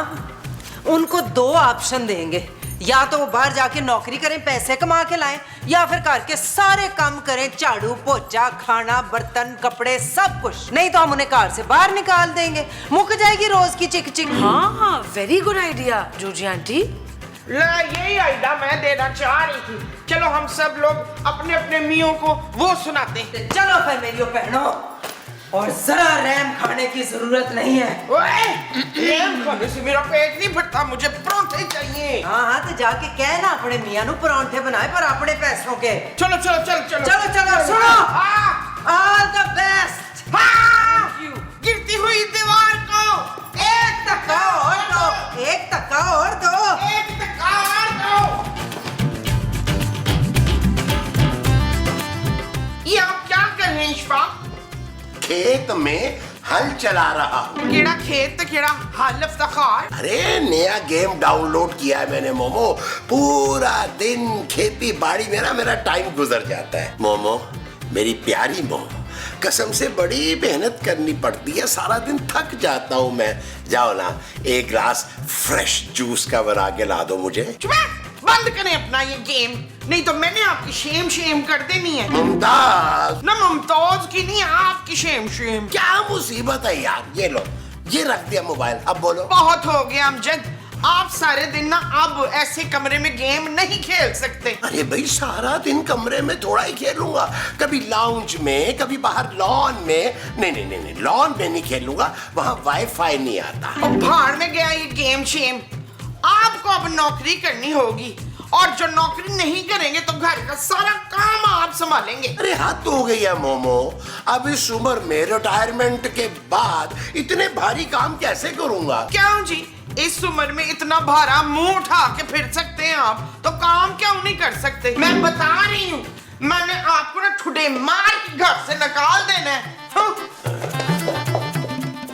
S7: उनको 2 ऑप्शन देंगे, या तो वो बाहर जाके नौकरी करें, पैसे कमा के लाएं, या फिर घर के सारे काम करें, झाड़ू पोछा, खाना, बर्तन, कपड़े, सब कुछ। नहीं तो हम उन्हें घर से बाहर निकाल देंगे, मुक जाएगी रोज की चिक चिक।
S6: हाँ, वेरी गुड आइडिया जूजी आंटी।
S2: यही आइडिया मैं देना चाह रही थी। चलो हम सब लोग अपने अपने मियों को वो सुनाते हैं।
S7: चलो फिर मेरी बहनों, और जरा रैम खाने की जरूरत नहीं है।
S2: ओए, रैम खाने से मेरा पेट नहीं भरता, मुझे परांठे चाहिए।
S7: हाँ, तो जाके कहना अपने मियाँ नु परांठे बनाए, पर अपने पैसों के।
S2: चलो चलो चलो चलो
S7: चलो चलो सुनो, ऑल द बेस्ट।
S2: गिरती हुई दीवार को
S7: एक धक्का और दो, एक धक्का और दो,
S2: एक धक्का और दो। ये आप क्या कर रहे हैं इशफाक?
S4: खेत में हल चला रहा हूँ।
S2: केड़ा खेत केड़ा हल इफ्तिखार?
S4: अरे नया गेम डाउनलोड किया है मैंने मोमो। पूरा दिन खेती बाड़ी में ना मेरा टाइम गुजर जाता है। मोमो, मेरी प्यारी मोमो, कसम से बड़ी मेहनत करनी पड़ती है, सारा दिन थक जाता हूँ मैं। जाओ ना, एक ग्लास फ्रेश जूस का बना के ला दो मुझे।
S2: बंद करें अपना ये गेम, नहीं तो मैंने आपकी शेम कर देनी है।
S4: मुमताज,
S2: ना मुमताज की नहीं, आपकी शेम।
S4: क्या मुसीबत है यार। ये लो, ये रख दिया मोबाइल, अब बोलो।
S2: बहुत हो गया अमजद, आप सारे दिन ना अब ऐसे कमरे में गेम नहीं खेल सकते।
S4: अरे भाई, सारा दिन कमरे में थोड़ा ही खेलूंगा, कभी लाउंज में, कभी बाहर लॉन में। नहीं, लॉन में नहीं खेलूंगा, वहां वाईफाई नहीं आता।
S2: और भाड़ में गया ये गेम शेम। आपको अब नौकरी करनी होगी, और जो नौकरी नहीं करेंगे तो घर का सारा काम आप संभालेंगे।
S4: अरे हद हो गई है मोमो, अब इस उम्र में रिटायरमेंट के बाद इतने भारी काम कैसे करूंगा?
S2: क्यों जी, इस उम्र में इतना भारा मुंह उठा के फिर सकते हैं आप, तो काम क्यों नहीं कर सकते? मैं बता रही हूँ, मैंने आपको ना ठुडे मार के घर से निकाल देना है।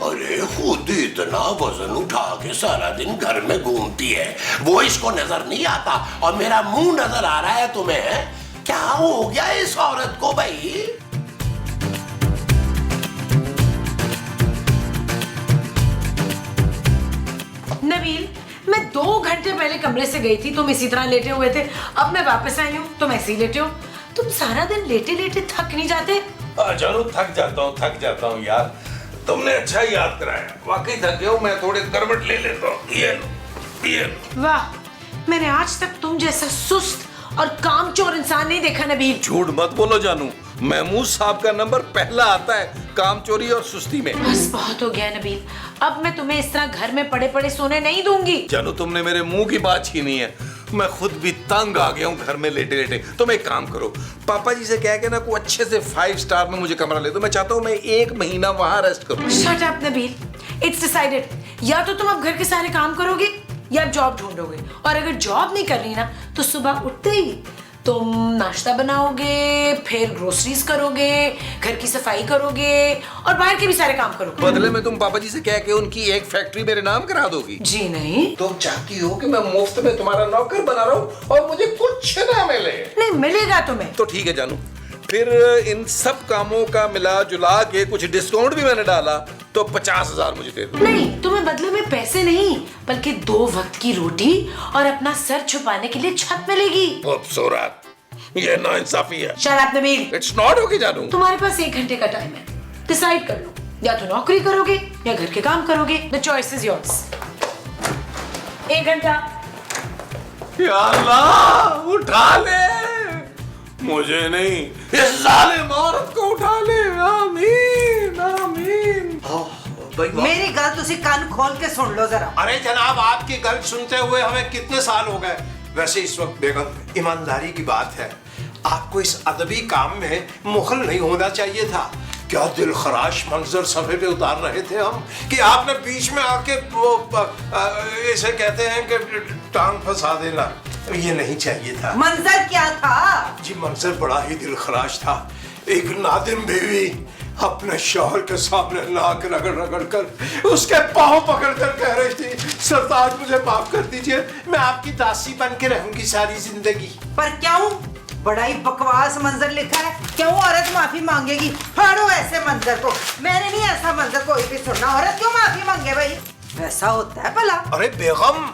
S4: अरे खुद इतना वजन उठा के सारा दिन घर में घूमती है, वो इसको नजर नहीं आता, और मेरा मुंह नजर आ रहा है तुम्हें? क्या हो गया इस औरत को भाई?
S6: नबील, मैं 2 घंटे पहले कमरे से गई थी, तुम इसी तरह लेटे हुए थे। अब मैं वापस आई हूँ, तुम ऐसे ही लेटे हो। तुम सारा दिन लेटे लेटे थक नहीं जाते?
S1: चलो, थक जाता हूँ यार। तुमने अच्छा याद कराया, वाकई थक गया हूँ मैं, थोड़े करवट ले लेता हूँ। ये लो।
S6: वाह, मैंने आज तक तुम जैसा सुस्त और कामचोर इंसान नहीं देखा नबील।
S1: झूठ मत बोलो जानू, महमूद साहब का नंबर पहला आता है कामचोरी और सुस्ती में।
S6: बस बहुत हो गया नबील, अब मैं तुम्हें इस तरह घर में पड़े पड़े सोने नहीं दूंगी।
S1: जानू, तुमने मेरे मुंह की बात छीनी है, मैं खुद भी तंग आ गया हूँ घर में लेटे लेटे। तुम एक काम करो, पापा जी से कह के ना कोई अच्छे से 5 स्टार में मुझे कमरा ले दो। मैं चाहता हूँ मैं 1 महीना वहां रेस्ट करूँ।
S6: Shut up Nabeel, it's decided. या तो तुम अब घर के सारे काम करोगे या जॉब ढूंढोगे, और अगर जॉब नहीं कर रही ना तो सुबह उठते ही तुम नाश्ता बनाओगे, फिर ग्रोसरीज करोगे, घर की सफाई करोगे और बाहर के भी सारे काम करोगे।
S1: बदले में तुम पापा जी से कह के उनकी एक फैक्ट्री मेरे नाम करा दोगी?
S6: जी नहीं।
S1: तुम चाहती हो कि मैं मुफ्त में तुम्हारा नौकर बना रहा हूँ और मुझे कुछ ना मिले?
S6: नहीं मिलेगा तुम्हें।
S1: तो ठीक है जानू, फिर इन सब कामों का मिला जुला के कुछ डिस्काउंट भी मैंने डाला, तो 50,000 मुझे दे दो।
S6: नहीं, तुम्हें बदले में पैसे नहीं, बल्कि 2 वक्त की रोटी और अपना सर छुपाने के लिए छत मिलेगी।
S1: खूबसूरत, ये नाइंसाफी है।
S6: Shut up Nabeel.
S1: It's not okay जानू।
S6: तुम्हारे पास 1 घंटे का टाइम है, डिसाइड कर लो, या तो नौकरी करोगे या घर के काम करोगे। The choice is yours. 1 घंटा।
S1: या अल्लाह, उठा ले, मुझे नहीं, इस जालिम औरत को उठा ले। आमीन आमीन।
S7: मेरी गल तुसी कान खोल के सुन लो जरा।
S5: अरे जनाब, आपकी गल सुनते हुए हमें कितने साल हो गए। वैसे इस वक्त बेगम, ईमानदारी की बात है, आपको इस अदबी काम में मुखल नहीं होना चाहिए था। क्या दिल खराश मंजर सफे पे उतार रहे थे हम कि आपने बीच में आके वो इसे कहते हैं कि टांग फंसा देना। ये नहीं चाहिए था।
S7: मंजर क्या था?
S5: जी मंजर बड़ा ही दिल खराश था। एक नादिम बीवी अपने शौहर के सामने नाक रगड़ रगड़ कर उसके पाँव पकड़ कर कह रही थी, सरताज मुझे माफ कर दीजिए, मैं आपकी दासी बन के रहूंगी सारी जिंदगी।
S7: पर क्यों? बड़ा ही बकवास मंजर लिखा है। क्यों औरत माफी मांगेगी? फाड़ो ऐसे मंजर को। मैंने नहीं ऐसा मंजर कोई भी सुनना। औरत क्यों माफी मांगे भाई? वैसा होता है भला?
S5: अरे बेगम,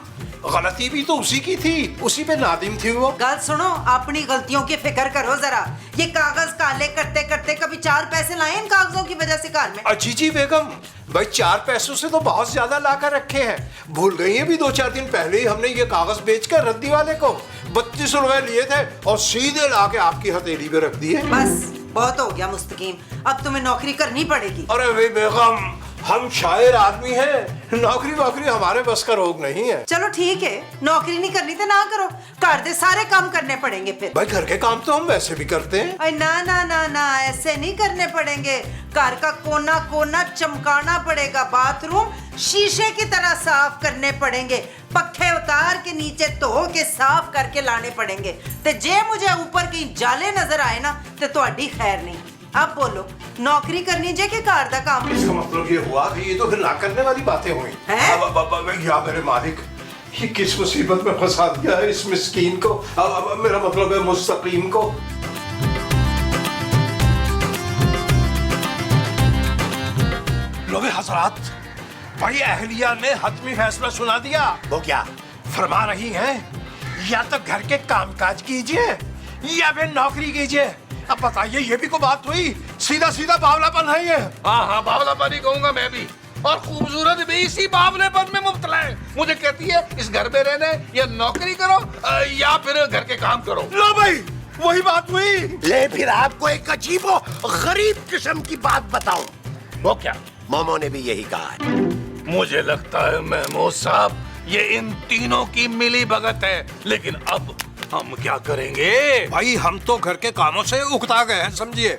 S5: गलती भी तो उसी की थी, उसी पे नादिम थी वो।
S7: गल सुनो, अपनी गलतियों की फिक्र करो जरा। ये कागज काले करते करते कभी 4 पैसे लाए इन कागजों की वजह से घर में?
S5: अच्छी जी बेगम, भाई 4 पैसों से तो बहुत ज्यादा ला कर रखे हैं। भूल गई है भी 2-4 दिन पहले ही हमने ये कागज बेचकर रद्दी वाले को 32 रुपए लिए थे और सीधे ला के आपकी हथेली पे रख दिए।
S7: बस बहुत हो गया मुस्तकीम, अब तुम्हें नौकरी करनी पड़ेगी।
S5: अरे भाई बेगम, हम शायर आदमी हैं, नौकरी वोकरी हमारे बस का रोग नहीं है।
S7: चलो ठीक है, नौकरी नहीं करनी तो ना करो, घर दे सारे काम करने पड़ेंगे फिर।
S5: भाई घर के काम तो हम वैसे भी करते हैं।
S7: अरे ना ना ना ना, ऐसे नहीं करने पड़ेंगे। घर का कोना कोना चमकाना पड़ेगा, बाथरूम शीशे की तरह साफ करने पड़ेंगे, पक्खे उतार के नीचे धो के साफ करके लाने पड़ेंगे। ते जे मुझे ऊपर कहीं जाले नजर आए ना तो ਤੁਹਾਡੀ खैर नहीं। अब बोलो, नौकरी करनी जे के घर दा काम?
S5: इसका मतलब ये हुआ कि ये तो फिर ना करने वाली बातें हुई। या मेरे मालिक, ये किस मुसीबत में फंसा दिया है इस मिस्कीन को। अब मेरा मतलब है मुस्तकीम को। लोगे हजरात, भाई अहलिया ने हतमी फैसला सुना दिया।
S4: वो क्या?
S5: फरमा रही हैं, या तो घर के कामकाज कीजिए या फिर नौकरी कीजिए। अब बताइए, ये भी को बात हुई? सीधा सीधा बावलापन है ये।
S1: हाँ हाँ, बावलापन ही कहूंगा मैं भी। और खूबसूरत भी इसी बावलेपन में मुब्तला है। मुझे कहती है इस घर में रहने या नौकरी करो या फिर घर के काम करो।
S5: लो भाई, वही बात हुई।
S4: ले फिर आपको एक अजीब और गरीब किस्म की बात बताऊं।
S1: वो क्या?
S4: मोमो ने भी यही कहा है।
S1: मुझे लगता है महमूद साहब, ये इन तीनों की मिली भगत है। लेकिन अब हम क्या करेंगे?
S5: भाई हम तो घर के कामों से उकता गए हैं, समझिए।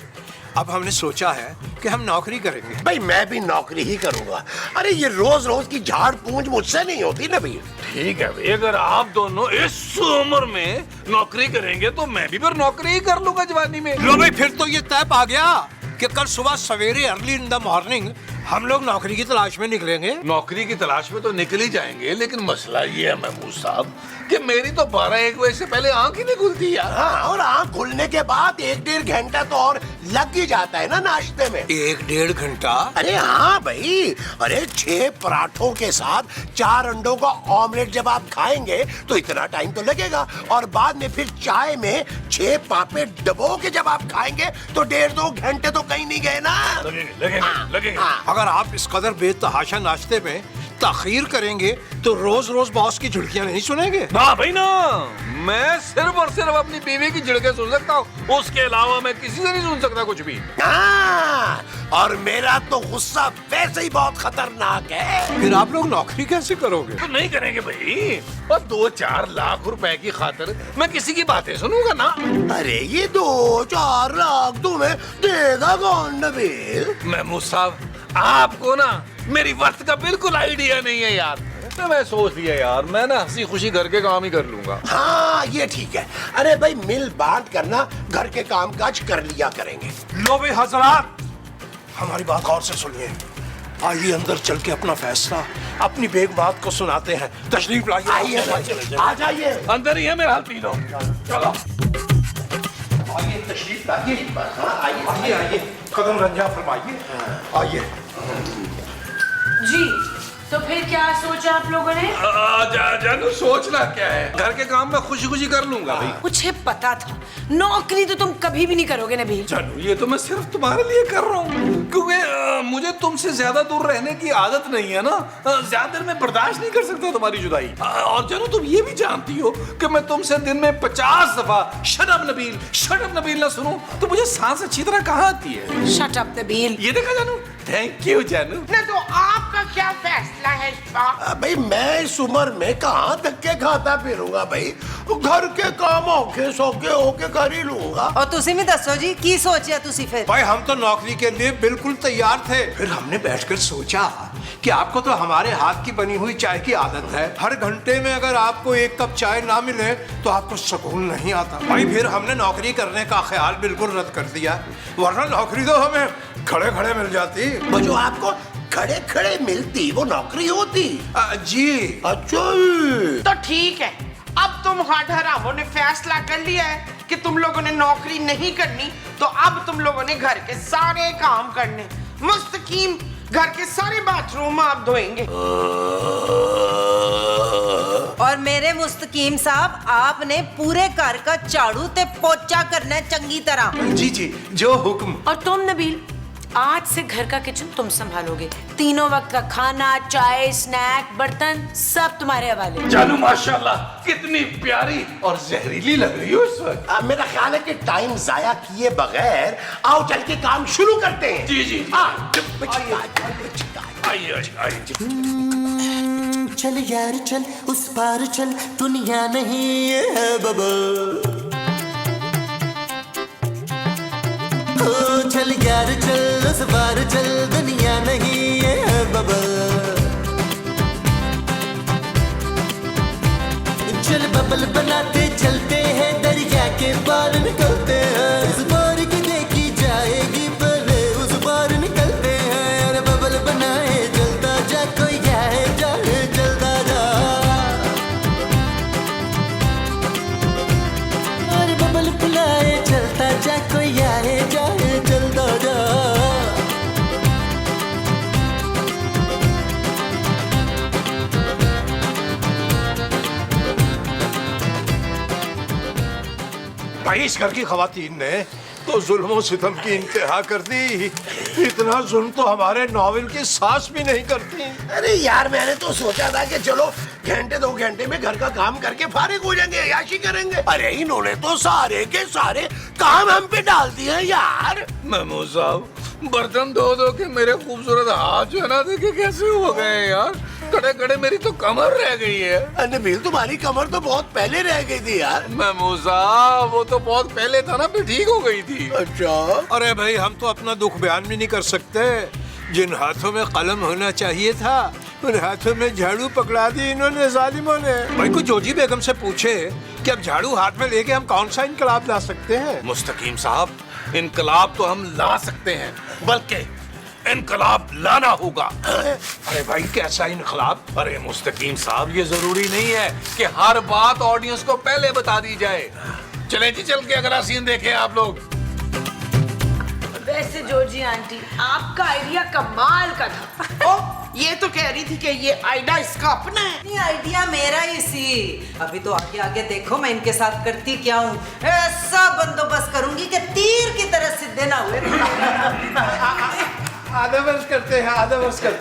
S5: अब हमने सोचा है कि हम नौकरी करेंगे।
S4: भाई मैं भी नौकरी ही करूंगा। अरे ये रोज रोज की झाड़ पूंछ मुझसे नहीं होती ना भैया।
S1: ठीक है भाई, अगर आप दोनों इस उम्र में नौकरी करेंगे तो मैं भी फिर नौकरी ही कर लूंगा जवानी में।
S5: लो भाई, फिर तो ये तय पा गया कि कल सुबह सवेरे अर्ली इन द मॉर्निंग हम लोग नौकरी की तलाश में निकलेंगे।
S1: नौकरी की तलाश में तो निकल ही जाएंगे, लेकिन मसला ये है महमूद साहब कि मेरी तो 12-1 बजे से पहले आंख ही नहीं खुलती यार।
S4: हाँ, और आंख खुलने के बाद 1-1.5 घंटा तो और लग ही जाता है ना नाश्ते में।
S5: 1-1.5 घंटा?
S4: अरे हाँ भाई, अरे 6 पराठों के साथ 4 अंडों का ऑमलेट जब आप खाएंगे तो इतना टाइम तो लगेगा। और बाद में फिर चाय में 6 पापे डबो के जब आप खाएंगे तो 1.5-2 घंटे तो कहीं नहीं गए ना।
S1: लगेंगे।
S5: अगर आप इस कदर बेतहाशा नाश्ते में ताखीर करेंगे तो रोज रोज बॉस की झुड़कियां नहीं सुनेंगे।
S1: ना भाई ना, मैं सिर्फ और सिर्फ अपनी बीवी की झिड़कें सुन सकता हूँ, उसके अलावा मैं किसी से नहीं सुन सकता कुछ भी।
S4: हाँ, और मेरा तो गुस्सा वैसे ही बहुत खतरनाक है।
S5: फिर आप लोग नौकरी कैसे करोगे?
S1: तो नहीं करेंगे भाई, और 2-4 लाख रुपए की खातिर मैं किसी की बातें सुनूंगा ना।
S4: अरे ये 2-4 लाख तुम्हें देगा कौन नबील?
S1: महमूद साहब, आपको ना मेरी वर्थ का बिल्कुल आइडिया नहीं है यार। तो मैं सोच लिया यार, मैं ना हंसी खुशी घर के काम ही कर लूंगा।
S4: हाँ ये ठीक है। अरे भाई मिल बांट करना घर के कामकाज कर लिया करेंगे।
S5: लो भाई हजरात, हमारी बात गौर से सुनिए। आइए अंदर चल के अपना फैसला अपनी बेग बात को सुनाते हैं। तशरीफ लाइए।
S4: आइए, आ जाइए।
S1: अंदर ही है, मेरा हाल पी लो। चलो
S5: आइए, तशरीफ लाइए। हाँ, आइए आइए, कदम रंजा फरमाइए। आइए
S6: जी, तो फिर क्या सोचा आप लोगों ने?
S1: जानू सोचना क्या है, घर के काम में खुशी खुशी कर लूंगा भाई।
S6: मुझे पता था नौकरी तो तुम कभी भी नहीं करोगे नबील।
S1: जानू ये तो मैं सिर्फ तुम्हारे लिए कर रहा हूँ, क्योंकि मुझे तुमसे ज्यादा दूर रहने की आदत नहीं है ना। ज्यादा देर मैं बर्दाश्त नहीं कर सकता तुम्हारी जुदाई। और जानू तुम ये भी जानती हो कि मैं तुमसे दिन में 50 दफा शट अप नबील ना सुनूं तो मुझे सांस अच्छी तरह कहाँ आती है।
S6: Shut up Nabeel.
S1: ये देखा जानू, थैंक यू जानू।
S2: ना तो आपका क्या फैसला है शाह?
S4: भाई मैं इस उम्र में कहाँ धक्के खाता फिरूंगा भाई, घर के काम औखे सौखे होके कर ही लूंगा।
S7: और तुसी भी दसो जी की सोचा तुसी फिर?
S5: भाई हम तो नौकरी के लिए बिल्कुल तैयार थे, फिर हमने बैठकर सोचा कि आपको तो हमारे हाथ की बनी हुई चाय की आदत है, हर घंटे में अगर आपको एक कप चाय ना मिले तो आपको सुकून नहीं आता। भाई फिर हमने नौकरी करने का ख्याल बिल्कुल रद्द कर दिया, वरना नौकरी तो हमें खड़े खड़े मिल जाती।
S4: वो जो आपको खड़े खड़े मिलती वो नौकरी होती।
S5: जी
S4: अच्छा
S2: तो ठीक है, अब तुम हाथ हरामों ने फैसला कर लिया है कि तुम लोगों ने नौकरी नहीं करनी, तो अब तुम लोगों ने घर के सारे काम करने। मुस्तकीम घर के सारे बाथरूम आप धोएंगे।
S7: और मेरे मुस्तकीम साहब आपने पूरे घर का झाड़ू ते पोचा करना है चंगी तरह।
S5: जी जी जो हुक्म।
S6: और तुम नबील आज से घर का किचन तुम संभालोगे, तीनों वक्त का खाना, चाय, स्नैक, बर्तन सब तुम्हारे हवाले।
S1: जानू माशाल्लाह कितनी प्यारी और जहरीली लग रही हो इस वक्त।
S4: मेरा ख्याल है कि टाइम जाया किए बगैर आओ चल के काम शुरू करते हैं।
S1: जी जी
S9: चल यार चल उस पार चल, दुनिया नहीं है बबल। चल यार चल उस पार चल, दुनिया नहीं है बबल। चल बबल बनाते चलते हैं, दरिया के पार निकलते हैं। इस बार की देखी जाएगी पहले उस पार निकलते हैं। अरे बबल बनाए चलता जा, कोई जाए जाए चलता जा। अरे बबल बुलाए चलता जा, कोई आए जाए चलता जा।
S5: भाई इस घर की खवातीन ने तो जुल्म सितम की इंतहा कर दी, इतना जुल्म तो हमारे नॉवेल की सास भी नहीं करती।
S4: अरे यार मैंने तो सोचा था कि चलो घंटे 2 घंटे में घर का काम करके फारिग हो जाएंगे, याशी करेंगे। अरे इन्होंने तो सारे के सारे काम हम पे डाल दिए यार।
S1: महमूद साहब बर्तन धो धो के मेरे खूबसूरत हाथ जो है ना देखे कैसे हो गए यार, कड़े कड़े मेरी तो कमर रह गई है।
S4: नबील तुम्हारी कमर तो बहुत पहले रह गई थी यार।
S1: महमूद साहब वो तो बहुत पहले था ना, फिर ठीक हो गई थी।
S4: अच्छा
S5: अरे भाई हम तो अपना दुख बयान भी नहीं कर सकते, जिन हाथों में कलम होना चाहिए था उन हाथों में झाड़ू पकड़ा दी इन्होंने जालिमों ने। भाई को जोजी बेगम से पूछे कि अब झाड़ू हाथ में लेके हम कौन सा इनकलाब ला सकते हैं।
S1: मुस्तकीम साहब इनकलाब तो हम ला सकते हैं, बल्कि इनकलाब लाना होगा।
S5: अरे भाई कैसा इनकलाब?
S1: अरे मुस्तकीम साहब ये जरूरी नहीं है कि हर बात ऑडियंस को पहले बता दी जाए। चले जी चल के अगला सीन देखें आप लोग।
S6: वैसे जोजी आंटी आपका आइडिया कमाल का था।
S2: ओ ये तो कह रही थी कि ये आइडिया इसका अपना है।
S7: ये आइडिया मेरा ही सी। अभी तो आगे आगे देखो मैं इनके साथ करती क्या हूँ, ऐसा बंदोबस्त करूंगी कि तीर की तरह सीधे ना हुए।
S5: आधा वर्ष करते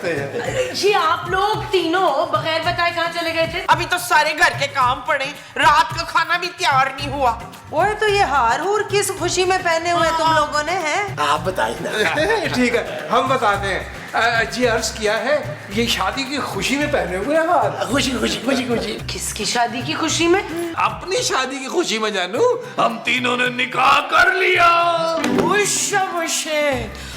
S5: हैं।
S6: जी आप लोग तीनों बगैर बताए कहाँ चले गए थे?
S2: अभी तो सारे घर के काम पड़े, रात का खाना भी तैयार नहीं हुआ।
S7: ओए तो ये हार हूर किस खुशी में पहने हुए तुम लोगों ने हैं?
S4: आप बताइए ना।
S5: ठीक है हम बताते हैं। जी अर्ज किया है ये शादी की खुशी में पहने हुए हार।
S4: खुशी खुशी खुशी खुशी।
S6: किसकी शादी की खुशी में?
S1: अपनी शादी की खुशी में जानू हम तीनों ने निकाह कर लिया।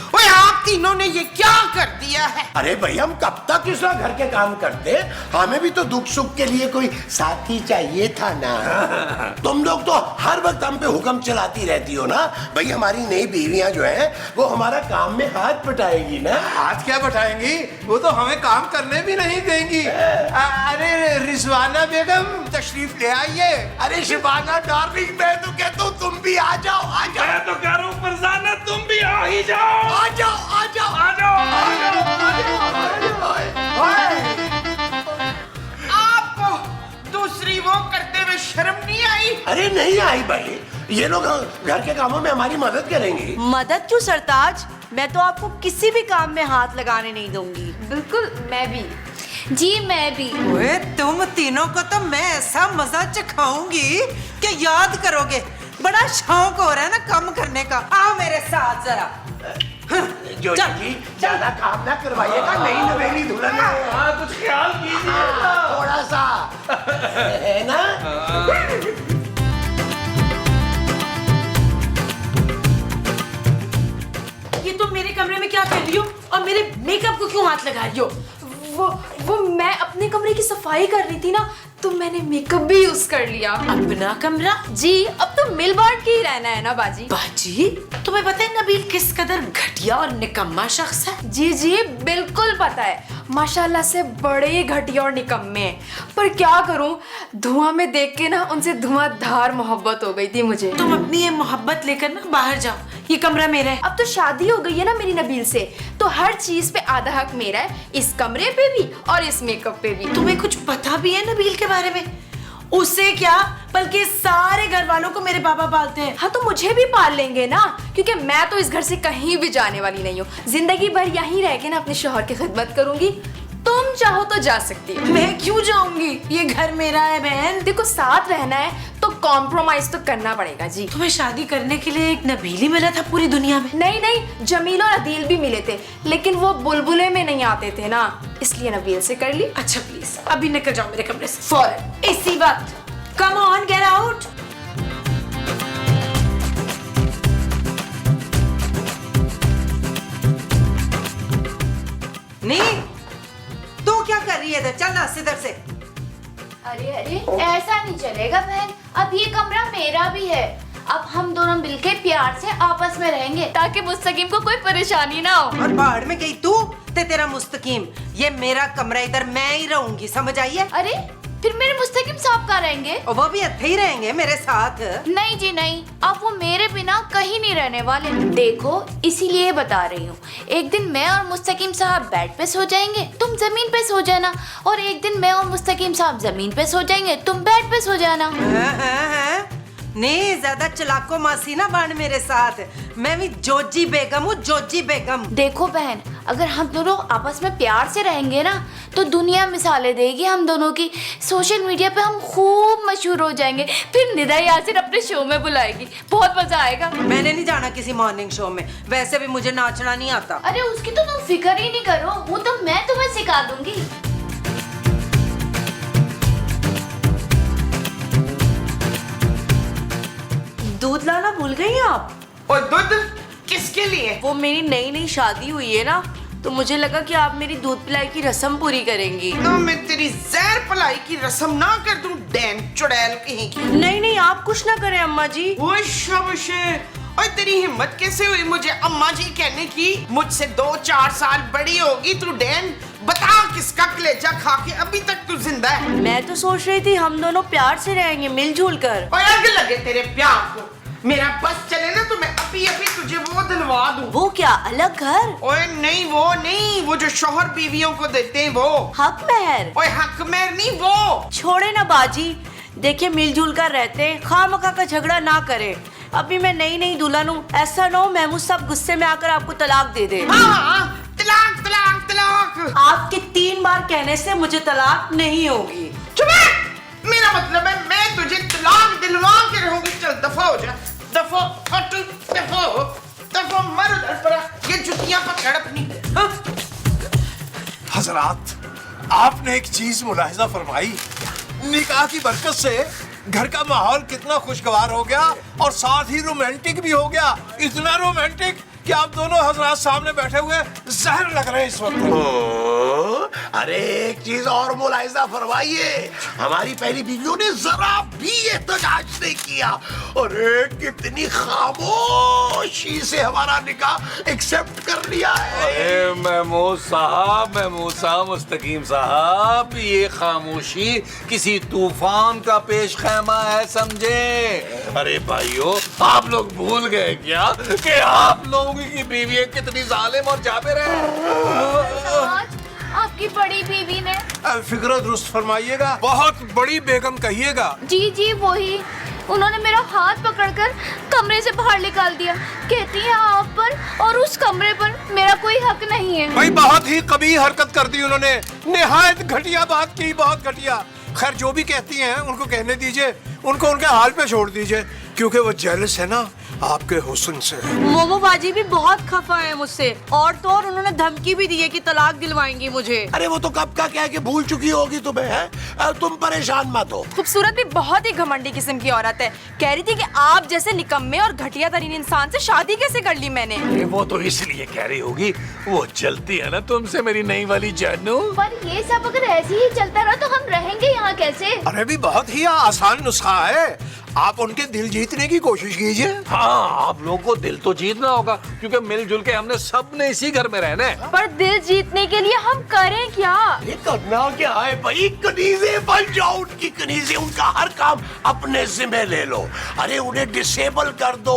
S2: ओए आप तीनों ने ये क्या कर दिया है?
S4: अरे भाई हम कब तक इस घर के काम करते, हमें भी तो दुख सुख के लिए कोई साथी चाहिए था ना। तुम लोग तो हर वक्त हम पे हुक्म चलाती रहती हो ना। भाई हमारी नई बीवियां जो हैं वो हमारा काम में हाथ बटाएगी ना।
S5: हाथ क्या बटाएंगी, वो तो हमें काम करने भी नहीं देंगी। अरे रिजवाना बेगम तशरीफ ले आइए।
S4: अरे शिबाना डार्लिंग मैं तो कहता हूँ तुम भी आ जाओ।
S1: मैं तो कह रहा हूँ फरजाना तुम भी आ ही जाओ।
S4: आ जाओ आ जाओ आ जाओ आ जाओ आ जाओ। अरे नहीं आई भाई, ये लोग घर के कामों में हमारी मदद करेंगे।
S11: मदद क्यों सरताज, मैं तो आपको किसी भी काम में हाथ लगाने नहीं दूंगी।
S12: बिल्कुल, मैं भी जी, मैं भी।
S7: ओए तुम तीनों को तो मैं ऐसा मजा चखाऊंगी कि याद करोगे। बड़ा शौक हो रहा है ना काम करने का। आओ मेरे साथ जरा।
S4: जोजी जी ज्यादा काम ना करवाइएगा, नई नवेली दुल्हन है।
S1: हाँ, कुछ ख्याल कीजिए।
S4: थोड़ा सा है ना।
S6: ये तुम मेरे कमरे में क्या कर रही हो और मेरे मेकअप को क्यों हाथ लगा रही हो?
S12: वो मैं अपने कमरे की सफाई कर रही थी ना, तो मैंने मेकअप भी यूज कर लिया।
S6: अपना कमरा?
S12: जी, अब तो मिल बांट के ही रहना है ना बाजी।
S6: बाजी, तुम्हें पता है नबील किस कदर घटिया और निकम्मा शख्स है?
S12: जी जी बिल्कुल पता है, माशाल्लाह से बड़े घटिया और निकम्मे हैं। पर क्या करूं, धुआं में देख के ना उनसे धुआंधार मोहब्बत हो गई थी मुझे।
S6: तुम अपनी ये मोहब्बत लेकर ना बाहर जाओ, ये कमरा मेरा है।
S12: अब तो शादी हो गई है ना मेरी नबील से, तो हर चीज पे आधा हक मेरा है, इस कमरे पे भी और इस मेकअप पे भी।
S6: तुम्हें कुछ पता भी है नबील के बारे में? उसे क्या, बल्कि सारे घर वालों को मेरे पापा पालते हैं।
S12: हाँ तो मुझे भी पाल लेंगे ना, क्योंकि मैं तो इस घर से कहीं भी जाने वाली नहीं हूँ। जिंदगी भर यहीं रह के ना अपने शौहर की खिदमत करूंगी। तुम चाहो तो जा सकती हो।
S6: मैं क्यों जाऊंगी, ये घर मेरा है बहन।
S12: देखो साथ रहना है तो कॉम्प्रोमाइज तो करना पड़ेगा जी।
S6: तुम्हें शादी करने के लिए एक नबील ही मिला था पूरी दुनिया में?
S12: नहीं नहीं, जमील और अदील भी मिले थे, लेकिन वो बुलबुले में नहीं आते थे ना, इसलिए नबील से कर ली।
S6: अच्छा प्लीज अभी निकल जाओ मेरे कमरे से फौरन, इसी वक्त। Come on, get out.
S7: नहीं, तू क्या कर रही है इधर? चल ना सीधर से।
S13: अरे अरे, ऐसा नहीं चलेगा बहन, अब ये कमरा मेरा भी है। अब हम दोनों मिलके प्यार से आपस में रहेंगे ताकि मुस्तकीम को कोई परेशानी ना हो।
S7: और बाहर में गई तू ते तेरा मुस्तकीम। ये मेरा कमरा, इधर मैं ही रहूंगी, समझ आई है?
S13: अरे फिर मेरे मुस्तकीम साहब कहाँ रहेंगे?
S7: और वो भी अच्छे ही रहेंगे मेरे साथ।
S13: नहीं जी नहीं, अब वो मेरे बिना कहीं नहीं रहने वाले। देखो इसीलिए बता रही हूँ, एक दिन मैं और मुस्तकीम साहब बेड पे सो जाएंगे, तुम जमीन पे सो जाना, और एक दिन मैं और मुस्तकीम साहब जमीन पे सो जाएंगे, तुम बेड पे सो जाना।
S7: नहीं, ज्यादा चलाको मासी ना बन मेरे साथ। मैं भी जोजी बेगम हूँ, जोजी बेगम।
S13: देखो बहन, अगर हम दोनों आपस में प्यार से रहेंगे ना तो दुनिया मिसालें देगी हम दोनों की। सोशल मीडिया पे हम खूब मशहूर हो जाएंगे, फिर निदा यासिर अपने शो में बुलाएगी, बहुत मजा आएगा।
S7: मैंने नहीं जाना किसी मॉर्निंग शो में, वैसे भी मुझे नाचना नहीं आता।
S13: अरे उसकी तो तुम फिक्र ही नहीं करो, वो तो मैं तुम्हें सिखा दूंगी।
S11: दूध लाना भूल गई आप?
S2: और दूध किसके लिए?
S11: वो मेरी नई नई शादी हुई है ना, तो मुझे लगा कि आप मेरी दूध पिलाई की रस्म पूरी करेंगी।
S2: तो मैं तेरी जहर पलाई की रस्म ना कर दूं, डैन चुड़ैल कहीं की।
S11: नहीं नहीं, आप कुछ ना करें अम्मा जी।
S2: वो शबशे, और तेरी हिम्मत कैसे हुई मुझे अम्मा जी कहने की? मुझसे 2-4 साल बड़ी होगी तू डैन। बता किसका कलेजा खा के अभी तक तू जिंदा है?
S11: मैं तो सोच रही थी हम दोनों प्यार से रहेंगे, मिलजुल कर।
S2: और आग लगे तेरे प्यार को। मेरा बस चले ना तो मैं अभी अभी तुझे वो दिलवा दूं।
S11: वो क्या, अलग घर?
S2: ओए नहीं, वो नहीं, वो जो शौहर बीवियों को देते हैं वो।
S11: हक मेहर?
S2: ओए हक मेहर नहीं, वो।
S11: छोड़े ना बाजी, देखिए मिलजुल कर रहते हैं, खामखा का झगड़ा ना करें। अभी मैं नई नई दुल्हन हूँ, ऐसा ना हो महमूद साहब गुस्से में आकर आपको तलाक दे दे।
S2: हाँ, तलाक तलाक तलाक।
S11: आपके 3 बार कहने से मुझे तलाक नहीं होगी।
S2: चुप है! मेरा मतलब है मैं तुझे तलाक दिलवा के रहूंगी। चल दफा हो जा, दफा हट, दफा हो, दफा मर उधर पर। ये जुतियां पकड़ अपनी। हाँ?
S5: हजरात, आपने एक चीज मुलाहिजा फरमाई, निकाह की बरकत से घर का माहौल कितना खुशगवार हो गया और साथ ही रोमांटिक भी हो गया। इतना रोमांटिक कि आप दोनों हजरात सामने बैठे हुए जहर लग रहे हैं इस वक्त।
S4: अरे एक चीज और मुलाहिजा फरमाइए, हमारी पहली बीवियों ने जरा भी एहतजाज नहीं किया। अरे कितनी खामोशी से हमारा निकाह एक्सेप्ट कर लिया है।
S1: अरे महमूद साहब, मुस्तकीम साहब, ये खामोशी किसी तूफान का पेश खैमा है समझे। अरे भाइयों, आप लोग भूल गए क्या कि आप लोगों की बीवी कितनी जालिम और जाबिर है।
S13: आपकी बड़ी बीवी ने
S5: फिक्र दुरुस्त फरमाइएगा, बहुत बड़ी बेगम कहिएगा।
S13: जी जी वही, उन्होंने मेरा हाथ पकड़कर कमरे से बाहर निकाल दिया। कहती है आप पर और उस कमरे पर मेरा कोई हक नहीं है।
S5: भाई बहुत ही कबीह हरकत कर दी उन्होंने, निहायत घटिया बात की, बहुत घटिया। खैर जो भी कहती हैं उनको कहने दीजिए, उनको उनके हाल पे छोड़ दीजिए, क्योंकि वो जेलस है ना आपके हुस्न से।
S11: मोमो बाजी भी बहुत खफा है मुझसे, और तो और उन्होंने धमकी भी दी है कि तलाक दिलवाएंगी मुझे।
S4: अरे वो तो कब का कह के भूल चुकी होगी तुम्हें, है? तुम परेशान मत हो।
S12: खूबसूरत भी बहुत ही घमंडी किस्म की औरत है। कह रही थी कि आप जैसे निकम्मे और घटिया तरीन इंसान से शादी कैसे कर ली मैंने।
S1: वो तो इसलिए कह रही होगी, वो चलती है ना तुमसे मेरी नई वाली जानू।
S13: पर ये सब अगर ऐसे ही चलता रहा तो हम रहेंगे यहाँ कैसे?
S5: अरे भी बहुत ही आसान नुस्खा है, आप उनके दिल जीतने की कोशिश कीजिए।
S1: हाँ, आप लोगों को दिल तो जीतना होगा, क्योंकि मिलजुल के हमने सबने इसी घर में रहना है।
S12: पर दिल जीतने के लिए हम करें क्या?
S4: ये करना क्या है भाई? कनीजे बन जाओ उनकी, कनीजे। उनका हर काम अपने जिम्मे ले लो। अरे उन्हें डिसेबल कर दो,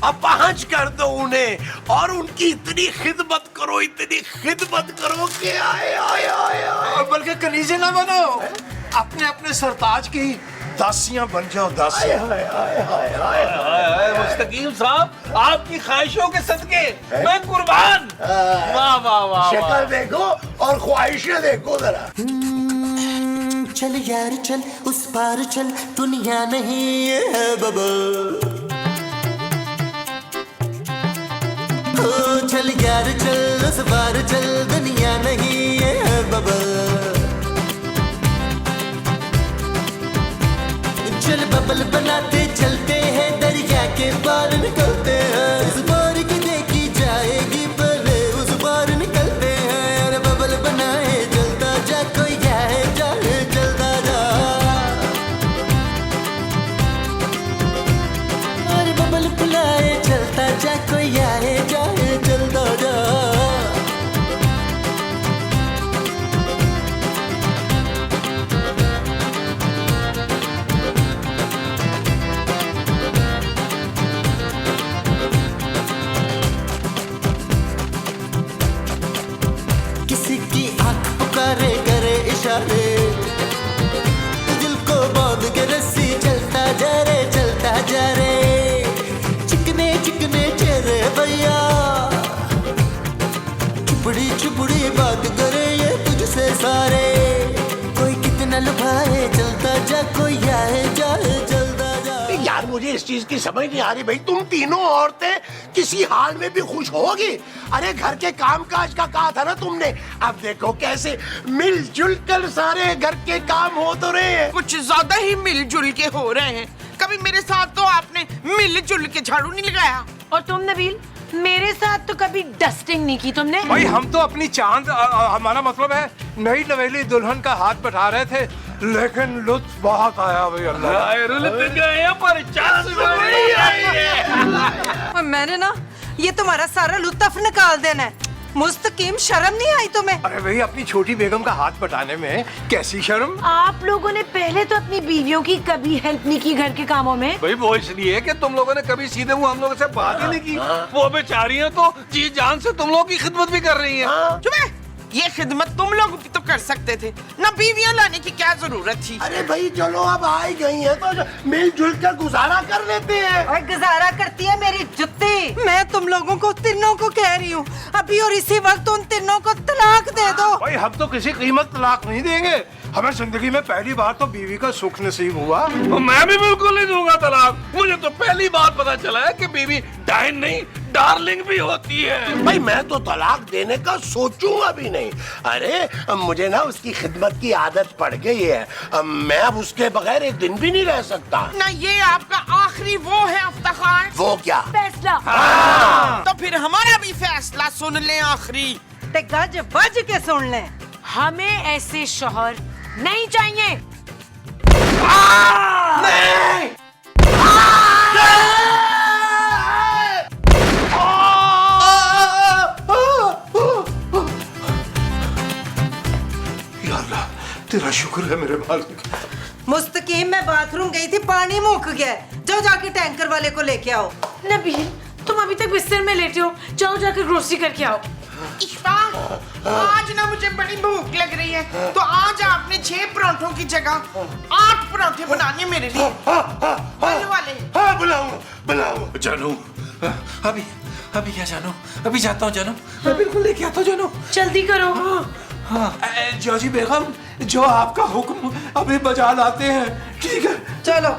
S4: अपहज कर दो उन्हें, और उनकी इतनी खिदमत करो, इतनी खिदमत करो कि आए आए आए आए।
S5: बल्कि कनीजे ना बनो, अपने अपने सरताज की दासियां बन जाओ, दासियां।
S1: मुस्तकीम साहब, आपकी ख्वाहिशों के सदके मैं कुर्बान। वाह वाह वाह।
S4: शक्ल देखो और ख्वाहिशें देखो जरा।
S3: चल यार चल, उस पार चल, दुनिया नहीं है बबल। ओ चल यार चल, उस पार चल, दुनिया नहीं है बबल। चल बबल बनाते चलते हैं, दरिया के पार निकलते हैं। इस बार की देखी जाएगी पहले, उस बार निकलते हैं। अरे बबल बनाए चलता जा, कोई जाए जाए चलता जा। अरे बबल बुलाए चलता जा, कोई आए जाए चलता जा। करे इशारे, दिल को बांध के रस्सी, चलता जा रे चलता जा रे। चिकने चिकने चेहरे भैया, चुपड़ी चुपड़ी बात करे ये तुझसे सारे। कोई कितना लुभाए चलता जा, कोई आए जाए चलता जा।
S4: यार मुझे इस चीज की समझ नहीं आ रही भाई, तुम तीनों औरतें किसी हाल में भी खुश होगी? अरे घर के काम काज का कहा था ना तुमने, अब देखो कैसे मिलजुल कर सारे घर के काम हो तो रहे हैं।
S2: कुछ ज्यादा ही मिलजुल के हो रहे हैं। कभी मेरे साथ तो आपने मिलजुल के झाड़ू नहीं लगाया।
S6: और तुम नबील, मेरे साथ तो कभी डस्टिंग नहीं की तुमने।
S5: भाई हम तो अपनी चांद, हमारा मतलब है नई नवेली दुल्हन का हाथ बैठा रहे थे, लेकिन लुत्फ बहुत आया भाई।
S7: और मैंने ना ये तुम्हारा सारा लुत्फ निकाल देना है। मुस्तकीम, शर्म नहीं आई तुम्हें?
S5: अरे भाई अपनी छोटी बेगम का हाथ बटाने में कैसी शर्म।
S6: आप लोगों ने पहले तो अपनी बीवियों की कभी हेल्प नहीं की घर के कामों में।
S1: भाई वो इसलिए कि तुम लोगों ने कभी सीधे मुंह हम लोगों से बात ही नहीं की। वो बेचारियां तो जी जान से तुम लोगों की खिदमत भी कर रही हैं।
S2: चुप है, ये खिदमत तुम लोग भी तो कर सकते थे ना, बीवियां लाने की क्या जरूरत थी?
S4: अरे भाई चलो अब आ ही गई है तो मिलजुल कर गुजारा कर लेते हैं।
S7: और गुजारा करती है मेरी जुत्ती। मैं तुम लोगों को तीनों को कह रही हूँ, अभी और इसी वक्त उन तीनों को तलाक दे दो।
S5: भाई हम तो किसी कीमत तलाक नहीं देंगे, हमें जिंदगी में पहली बार तो बीवी का सुख नसीब हुआ।
S1: मैं भी बिल्कुल नहीं दूंगा तलाक। मुझे तो पहली बार पता चला है कि बीवी डाइन नहीं डार्लिंग भी होती है।
S4: भाई मैं तो तलाक देने का सोचूंगा भी नहीं। अरे मुझे ना उसकी खिदमत की आदत पड़ गई है, मैं अब उसके बगैर एक दिन भी नहीं रह सकता।
S2: ना ये आपका आखिरी वो है इफ्तिखार?
S4: वो क्या
S6: फैसला?
S2: तो फिर हमारा भी फैसला सुन लें आखिरी।
S7: ते गज बज के सुन लें,
S6: हमें ऐसे शौहर नहीं चाहिए।
S4: नहीं!
S5: तेरा शुक्र है मेरे मालिक।
S7: मुस्तकीम, मैं बाथरूम गई थी, पानी मुक गया, जाओ जाके टैंकर वाले को लेके आओ।
S6: नबील, तुम अभी तक बिस्तर में लेटे हो, जाओ जाकर ग्रोसरी करके आओ।
S2: इशफाक, आज ना मुझे बड़ी भूख लग रही है, तो आज आपने 6 पराठों की जगह 8 पराठे बनाने मेरे लिए। आलू वाले।
S4: हाँ बुलाऊंगा।
S1: जानू, अभी अभी क्या जानू, अभी जाता हूँ जानू, मैं बिल्कुल लेके आता हूँ जानू।
S6: जल्दी करो।
S1: हाँ, जॉजी बेगम, जो आपका हुक्म अभी बजा लाते हैं। ठीक है,
S7: चलो